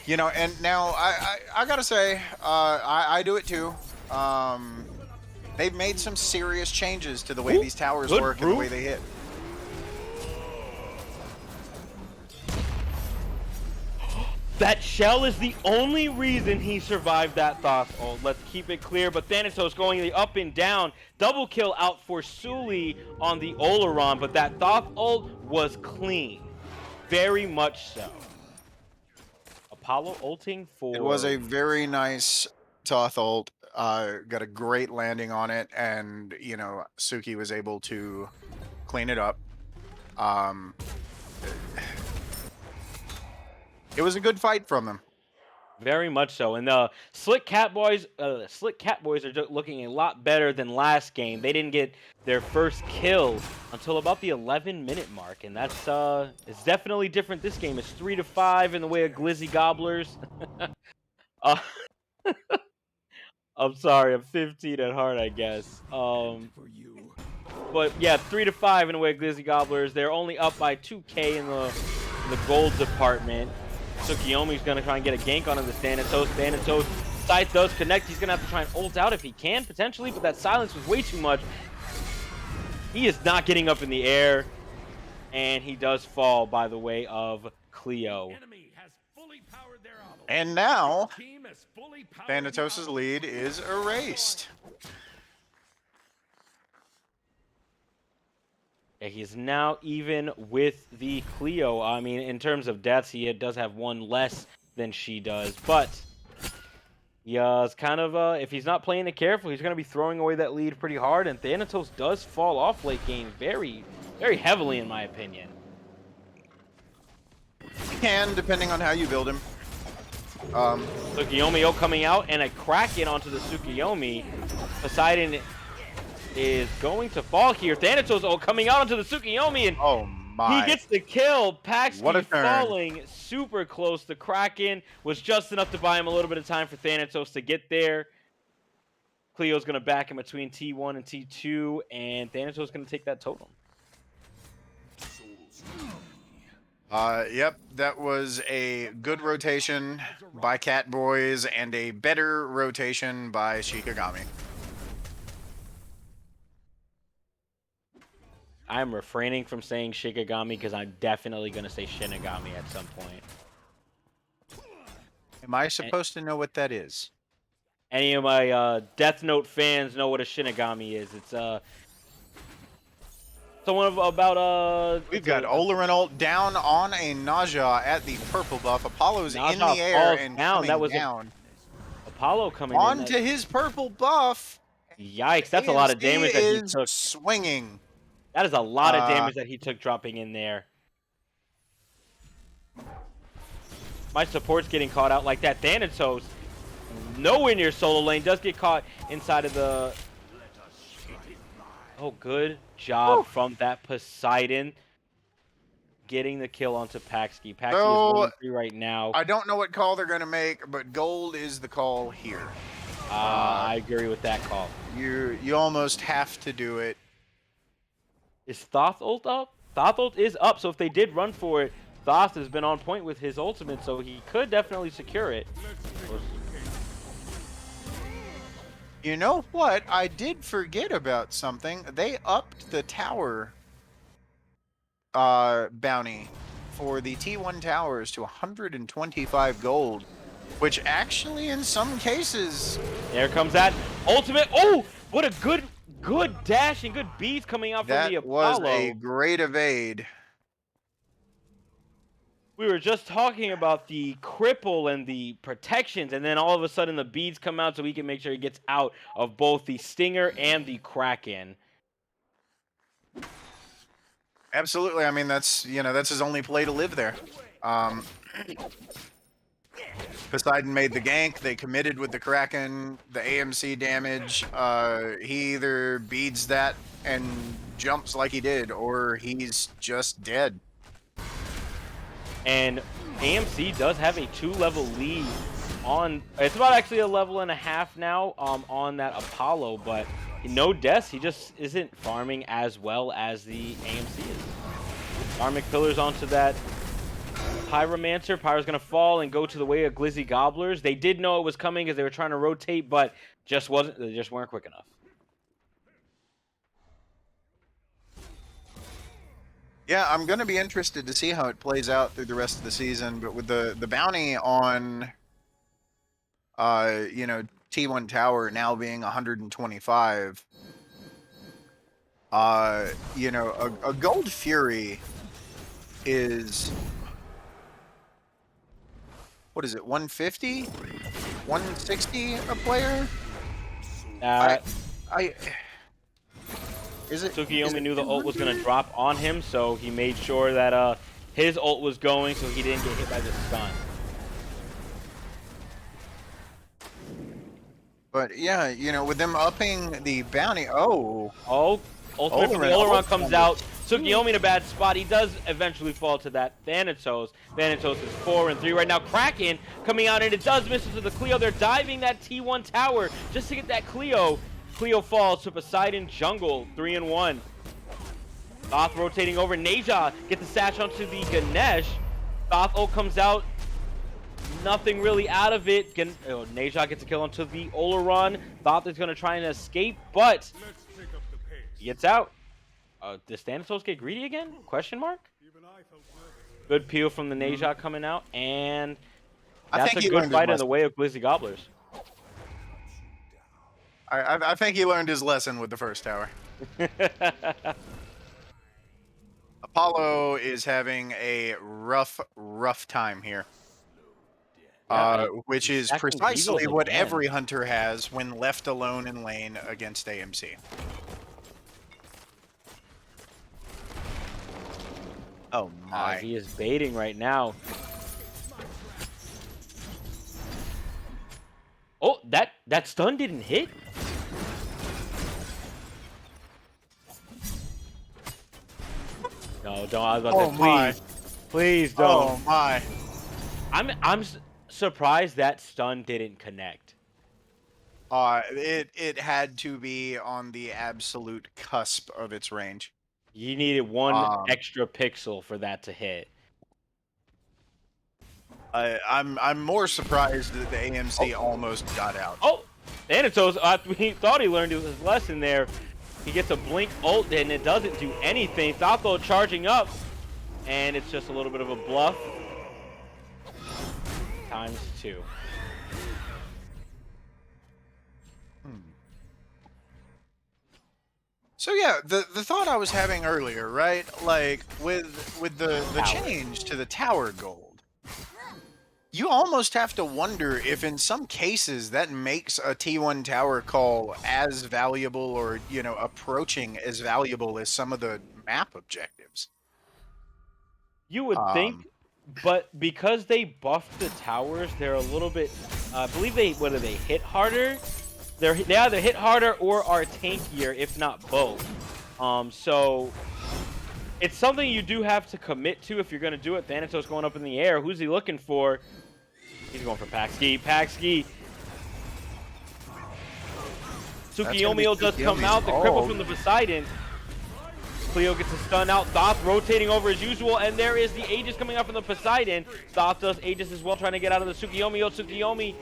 You know, and now I gotta say, I do it too. They've made some serious changes to the way Ooh, these towers good work and the way roof. they hit. That shell is the only reason he survived that Thoth ult. Let's keep it clear. But Thanatos going the up and down. Double kill out for Suli on the Oleron. But that Thoth ult was clean. Very much so. Apollo ulting for... It was a very nice Toth ult. Got a great landing on it, and you know Suki was able to clean it up. It was a good fight from him. Very much so. And the Slick Catboys are looking a lot better than last game. They didn't get their first kill until about the 11-minute mark, and that's it's definitely different this game. It's 3-5 in the way of Glizzy Gobblers. uh, I'm sorry, I'm 15 at heart, I guess. But yeah, 3-5 in the way of Glizzy Gobblers. They're only up by 2K in the gold department. Tsukiyomi's going to try and get a gank on him to Thanatos. Thanatos, Scythe does connect. He's going to have to try and ult out if he can, potentially, but that silence was way too much. He is not getting up in the air, and he does fall by the way of Cleo. And now, Thanatos' lead is erased. He's now even with the Cleo. I mean, in terms of deaths, he does have one less than she does, but yeah, it's kind of if he's not playing it careful, he's going to be throwing away that lead pretty hard, and Thanatos does fall off late game very, very heavily, in my opinion. Can, depending on how you build him. Tsukiyomi ult coming out, and a Kraken onto the Tsukiyomi. Poseidon is going to fall here. Thanatos ult coming out onto the Tsukiyomi, and oh my. he gets the kill. What a Paxki turn. falling super close. The Kraken was just enough to buy him a little bit of time for Thanatos to get there. Cleo's going to back him between T1 and T2, and Thanatos is going to take that totem. Yep, that was a good rotation by Catboys and a better rotation by Shikigami. I'm refraining from saying Shikigami because I'm definitely going to say Shinigami at some point. Am I supposed to know what that is? Any of my Death Note fans know what a Shinigami is. It's Someone about We've it's got a Olerin ult down on a Naja at the purple buff. Apollo's in Naja the air falls and down. That coming was a down. Apollo coming in. Onto his purple buff. Yikes! That's a lot of AMC damage that he is took. swinging. That is a lot of damage that he took dropping in there. My support's getting caught out like that. Thanatos, nowhere near solo lane, does get caught inside of the... Oh, good job from that Poseidon. Getting the kill onto Paxi. Paxi So, is 1-3 right now. I don't know what call they're going to make, but gold is the call here. I agree with that call. You almost have to do it. Is Thoth ult up? Thoth ult is up, so if they did run for it, Thoth has been on point with his ultimate, so he could definitely secure it. You know what? I did forget about something. They upped the tower bounty for the T1 towers to 125 gold, which actually in some cases... There comes that ultimate. Oh, what a good dash and good beats coming out from the That was Apollo. a great evade. We were just talking about the cripple and the protections, and then all of a sudden the beads come out so he can make sure he gets out of both the Stinger and the Kraken. Absolutely. I mean, that's his only play to live there. Poseidon made the gank. They committed with the Kraken, the AMC damage. He either beads that and jumps like he did, or he's just dead. And AMC does have a 2-level lead on... It's about actually a level and a half now on that Apollo, but no deaths. He just isn't farming as well as the AMC is. Karmic Pillars onto that Pyromancer. Pyro's going to fall and go to the way of Glizzy Gobblers. They did know it was coming as they were trying to rotate, but they just weren't quick enough. Yeah, I'm going to be interested to see how it plays out through the rest of the season, but with the bounty on T1 Tower now being 125, a Gold Fury is, what is it, 150? 160 a player? Tsukiyomi knew the ult was going to drop on him, so he made sure that his ult was going so he didn't get hit by the stun. But yeah, with them upping the bounty, ultimate From the Oleron comes out. Tsukiyomi in a bad spot. He does eventually fall to that Thanatos. Thanatos is 4-3 right now. Kraken coming out, and it does miss into the Cleo. They're diving that T1 tower just to get that Cleo. Cleo falls to Poseidon Jungle, 3-1. Thoth rotating over. Naja gets the sash onto the Ganesh. Thoth ult comes out. Nothing really out of it. Naja gets a kill onto the Oleron. Thoth is going to try and escape, but he gets out. Does Thanatos get greedy again? Question mark? Good peel from the Naja coming out, and that's a good fight in the way of Glizzy Gobblers. I think he learned his lesson with the first tower. Apollo is having a rough time here. Which is precisely what every hunter has when left alone in lane against AMC. Oh my. He is baiting right now. Oh, that stun didn't hit? No, don't. I was about to say, please don't. Oh my. I'm surprised that stun didn't connect. It had to be on the absolute cusp of its range. You needed one extra pixel for that to hit. I'm more surprised that the AMC almost got out. Oh, Thanatos, we thought he learned his lesson there. He gets a blink ult and it doesn't do anything. Thotho charging up, and it's just a little bit of a bluff. ×2. So yeah, the thought I was having earlier, right? Like with the Tower. change to the tower gold, you almost have to wonder if in some cases that makes a T1 tower call as valuable or, approaching as valuable as some of the map objectives. You would think, Um, but because they buffed the towers, they're a little bit. I believe they hit harder. They either hit harder or are tankier, if not both. So it's something you do have to commit to if you're going to do it. Thanatos going up in the air. Who's he looking for? He's going for Paxki. Paxki. that's gonna be Tsukiyomio does come Tsukiomi's out. The cripple ult. from the Poseidon. Cleo gets a stun out. Thoth rotating over as usual, and there is the Aegis coming out from the Poseidon. Thoth does Aegis as well, trying to get out of the Tsukiyomi.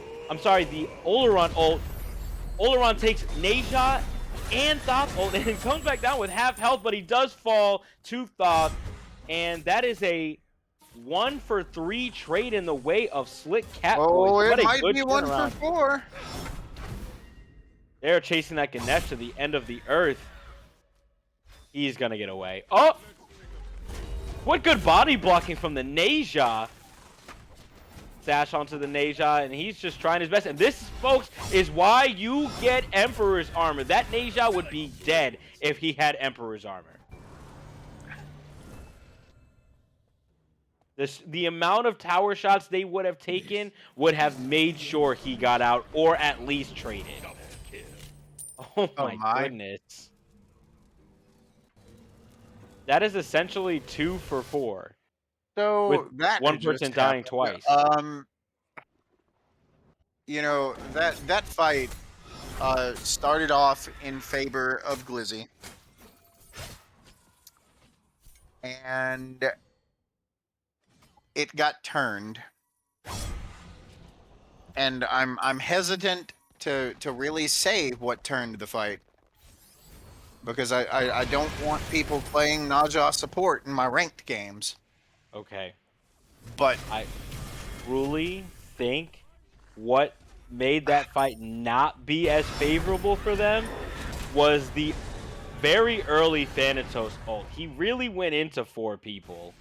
The Oleron ult. Oleron takes Neja and Thoth ult, and comes back down with half health, but he does fall to Thoth, and that is a 1-for-3 trade in the way of Slick Catboys. Oh, it What a might good be 1 for turnaround. 4. They're chasing that Ganesh to the end of the earth. He's gonna get away. Oh! What good body blocking from the Neja. Sash onto the Neja, and he's just trying his best. And this, folks, is why you get Emperor's Armor. That Neja would be dead if he had Emperor's Armor. The amount of tower shots they would have taken would have made sure he got out, or at least traded. Oh Oh my my. goodness. That is essentially 2 for 4. So With that one had just person dying happened. twice. That fight started off in favor of Glizzy, and it got turned. And I'm hesitant to really say what turned the fight, because I don't want people playing Naja support in my ranked games. Okay. But I truly think what made that fight not be as favorable for them was the very early Thanatos ult. He really went into 4 people,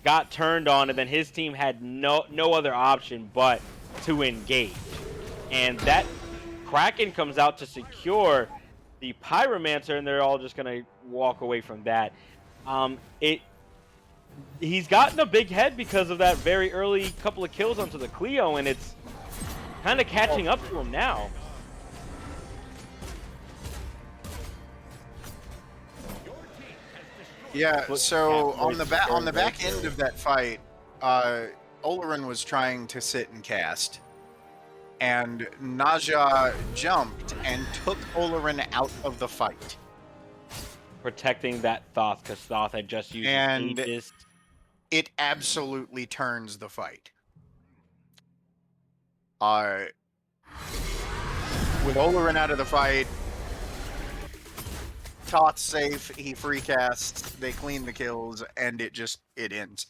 got turned on, and then his team had no other option but to engage. And that Kraken comes out to secure the Pyromancer, and they're all just gonna walk away from that. He's gotten a big head because of that very early couple of kills onto the Cleo, and it's kind of catching up to him now. yeah, But so Catboys on the very back end of that fight, Oleron was trying to sit and cast, and Naja jumped and took Oleron out of the fight. protecting that Thoth, because Thoth had just used And his Aegis. it absolutely turns the fight. With Oleron out of the fight, Toth's safe, he free casts, they clean the kills, and it ends.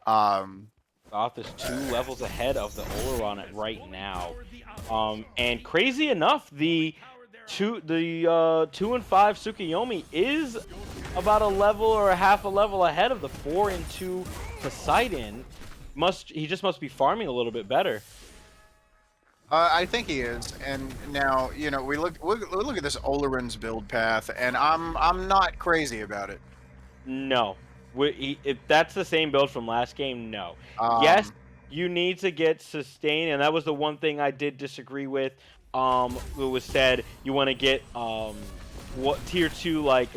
Thoth is 2 levels ahead of the Oleron right now. And crazy enough, the 2 and 5 Tsukiyomi is about a level or a half a level ahead of the 4 and 2 Poseidon. He just must be farming a little bit better. I think he is, and now we look at this Oleron's build path, and I'm not crazy about it. No. If that's the same build from last game, no. Yes, Um, you need to get sustain, and that was the one thing I did disagree with. It was said you want to get what tier 2 like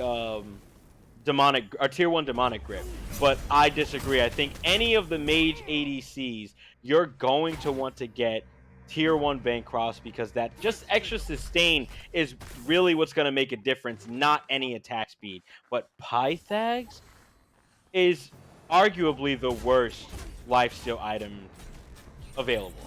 demonic or tier 1 demonic grip, but I disagree. I think any of the mage ADCs you're going to want to get tier 1 Bancross, because that just extra sustain is really what's going to make a difference, not any attack speed. But Pythags is arguably the worst lifesteal item available.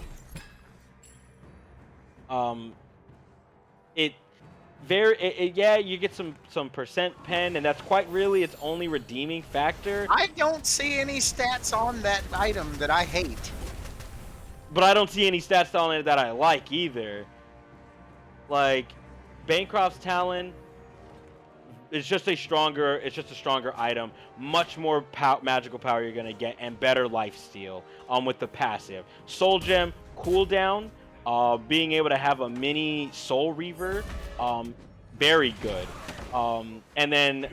Yeah, you get some percent pen, and that's quite really its only redeeming factor. I don't see any stats on that item that I hate. But I don't see any stats on it that I like either. Like Bancroft's Talon, it's just a stronger item, much more magical power you're gonna get, and better life steal with the passive. Soul Gem cooldown, being able to have a mini Soul Reaver, very good. And then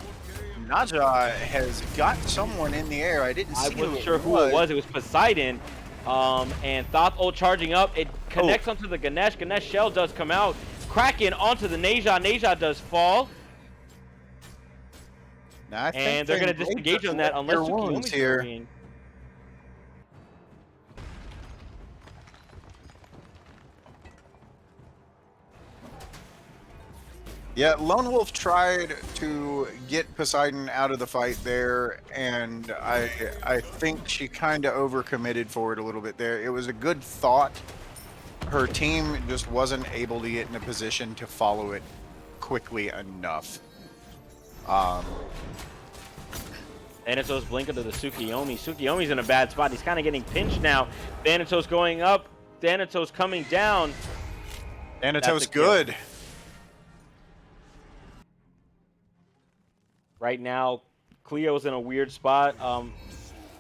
Naja has got someone in the air. I didn't I see who wasn't it sure who it was. was. It was Poseidon. And Thoth ult charging up. It connects onto the Ganesh. Ganesh shell does come out. Kraken onto the Neja. Neja does fall. Now, And they're going to disengage on that unless Tsukiyomi's here. in. Yeah, Lone Wolf tried to get Poseidon out of the fight there, and I think she kind of overcommitted for it a little bit there. It was a good thought. Her team just wasn't able to get in a position to follow it quickly enough. Thanatos blink into the Tsukiyomi. Tsukiyomi's in a bad spot. He's kind of getting pinched now. Thanatos going up. Thanatos coming down. Thanatos good. Right now, Cleo's in a weird spot. I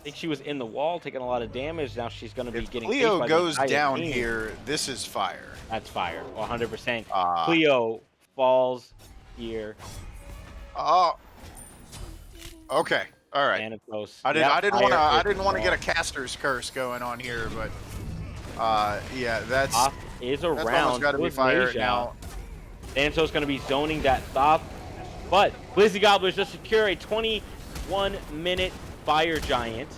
think she was in the wall, taking a lot of damage. Now she's going to be getting faced Cleo by goes the entire down team. here. This is fire. That's fire, 100%. Cleo falls here. Oh. Okay. All right. Thanatos. I didn't want to get a caster's curse going on here, but yeah, that's Thoth is around. That's almost got to be fire now. Thanatos going to be zoning that Thoth, but Glizzy Gobblers just secure a 21-minute fire giant.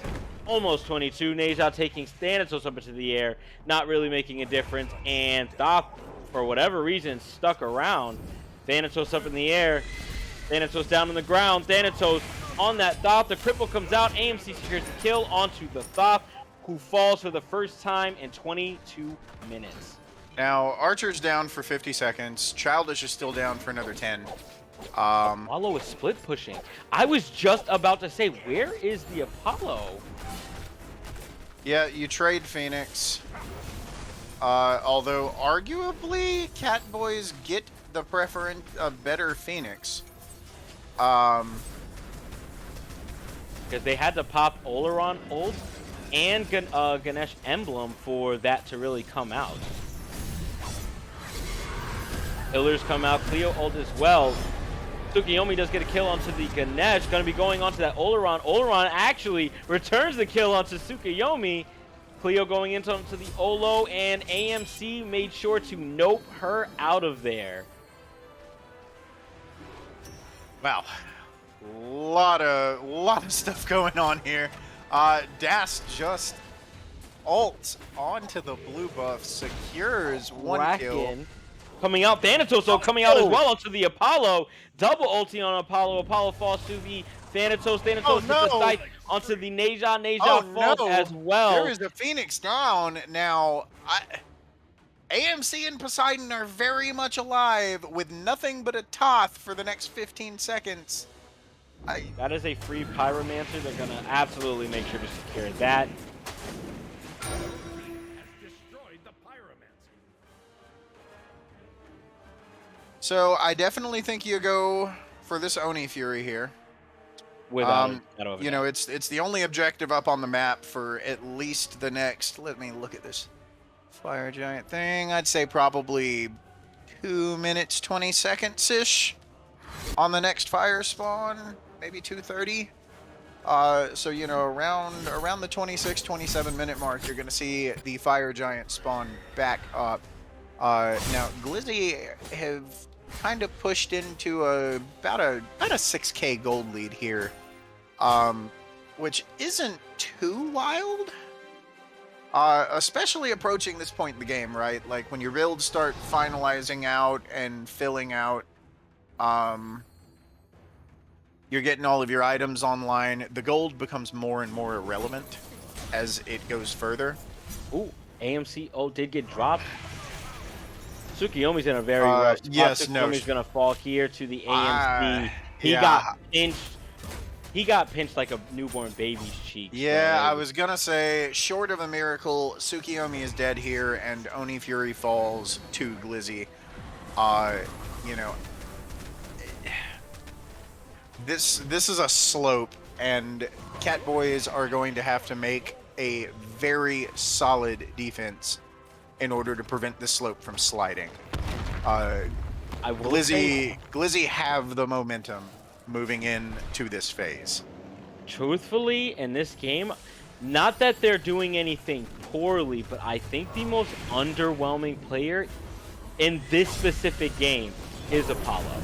Almost 22. Neja taking Thanatos up into the air, not really making a difference, and Thoth, for whatever reason, stuck around. Thanatos up in the air. Thanatos down on the ground. Thanatos on that Thoth. The cripple comes out. AMC secures the kill onto the Thoth, who falls for the first time in 22 minutes. Now, Archer's down for 50 seconds. Childish is still down for another 10. Apollo is split pushing. I was just about to say, where is the Apollo? Yeah, you trade Phoenix. Although, arguably, Catboys get the preference of better Phoenix. Because they had to pop Oleron ult and Ganesh Emblem for that to really come out. Pillars come out, Cleo ult as well. Tsukiyomi does get a kill onto the Ganesh, going to be going onto that Oleron. Oleron actually returns the kill onto Tsukiyomi. Cleo going into the Olo, and AMC made sure to nope her out of there. Wow. Lot of stuff going on here. Das just ults onto the blue buff, secures one kill. Coming out, Thanatos coming out as well onto the Apollo. Double ulti on Apollo. Apollo falls to the Thanatos. Thanatos hits the scythe onto the Neja. Neja falls as well. There is a Phoenix down. Now, AMC and Poseidon are very much alive with nothing but a Thoth for the next 15 seconds. That is a free Pyromancer. They're going to absolutely make sure to secure that. So I definitely think you go for this Oni Fury here. Without you know, it's the only objective up on the map for at least the next. Let me look at this fire giant thing. I'd say probably 2 minutes 20 seconds ish on the next fire spawn, maybe 2:30. So you know, around the 26-27 minute mark, you're gonna see the fire giant spawn back up. Now Glizzy have kind of pushed into about a 6K gold lead here, which isn't too wild, especially approaching this point in the game, right? Like when your builds start finalizing out and filling out, you're getting all of your items online. The gold becomes more and more irrelevant as it goes further. Ooh, AMC did get dropped. Tsukiyomi's in a very rough spot. Yes, Tsukiyomi's going to fall here to the AMC. He yeah. got pinched. He got pinched like a newborn baby's cheek. Yeah, I was going to say, short of a miracle, Tsukiyomi is dead here, and Oni Fury falls to Glizzy. You know, This is a slope, and Catboys are going to have to make a very solid defense in order to prevent this slope from sliding. I will say, Glizzy have the momentum moving in to this phase. truthfully, in this game, not that they're doing anything poorly, but I think the most underwhelming player in this specific game is Apollo.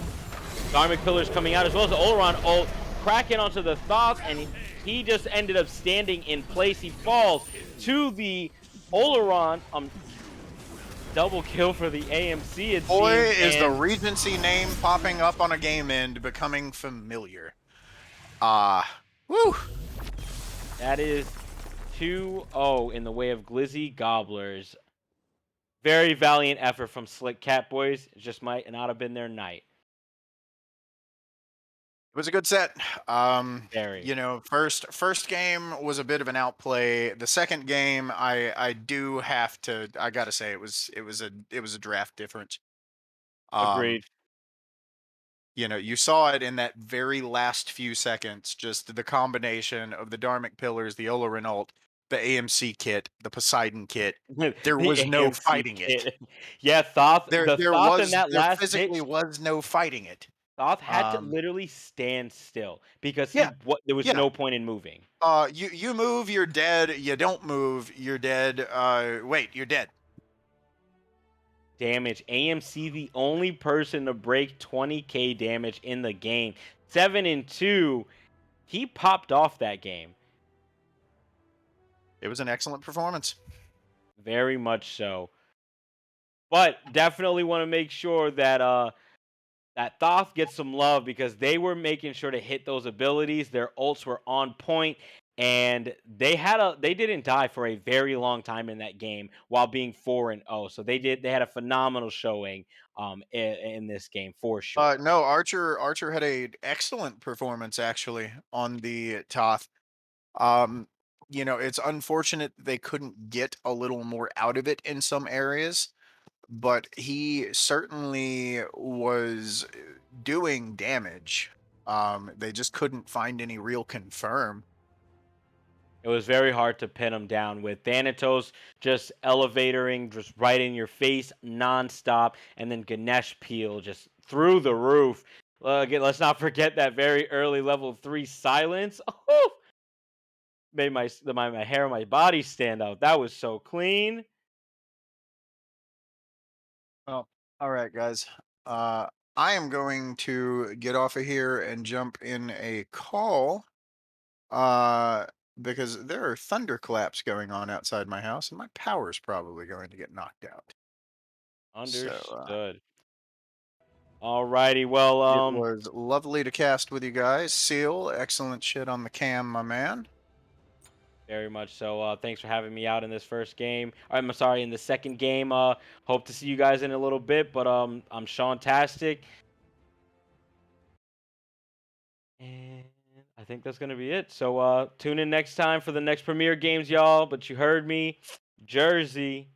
Dharmic Pillars coming out as well as the Oleron ult cracking onto the Thoth, and he just ended up standing in place. He falls to the Oleron. Double kill for the AMC, it Boy, seems, is the and Regency name popping up on a game end becoming familiar. Woo! that is 2-0 in the way of Glizzy Gobblers. Very valiant effort from Slick Catboys. It just might not have been their night. It was a good set. Very. First game was a bit of an outplay. The second game, I do have to, I gotta say, it was a draft difference. Um, Agreed. you saw it in that very last few seconds, just the combination of the Dharmic Pillars, the Ola Renault, the AMC kit, the Poseidon kit. There The was no AMC fighting it. kit. Yeah, Thoth, There the there Thoth in was that there last physically ditch, was no fighting it. Thoth had to Um, literally stand still because yeah, there was yeah. no point in moving. You move, you're dead. You don't move, you're dead. Wait, you're dead. Damage. AMC, the only person to break 20k damage in the game. 7-2. He popped off that game. It was an excellent performance. Very much so. But definitely want to make sure that that Thoth gets some love because they were making sure to hit those abilities. Their ults were on point, and they didn't die for a very long time in that game while being 4-0. So they had a phenomenal showing in this game for sure. No, Archer had a excellent performance actually on the Toth. Um, it's unfortunate they couldn't get a little more out of it in some areas, but he certainly was doing damage. They just couldn't find any real confirm. It was very hard to pin him down with Thanatos just elevatoring just right in your face nonstop, and then Ganesh Peel just through the roof. Again, let's not forget that very early level 3 silence. Oh, made my hair, my body stand out. That was so clean. Well, all right, guys. Uh, I am going to get off of here and jump in a call. Uh, because there are thunderclaps going on outside my house, and my power's probably going to get knocked out. So, Understood. Alrighty, well, it was lovely to cast with you guys. Seal, excellent shit on the cam, my man. very much so. Thanks for having me out in this first game. I'm sorry, in the second game. Hope to see you guys in a little bit, but I'm Sean Tastic. And I think that's gonna be it. So tune in next time for the next premiere games, y'all. But you heard me, Jersey.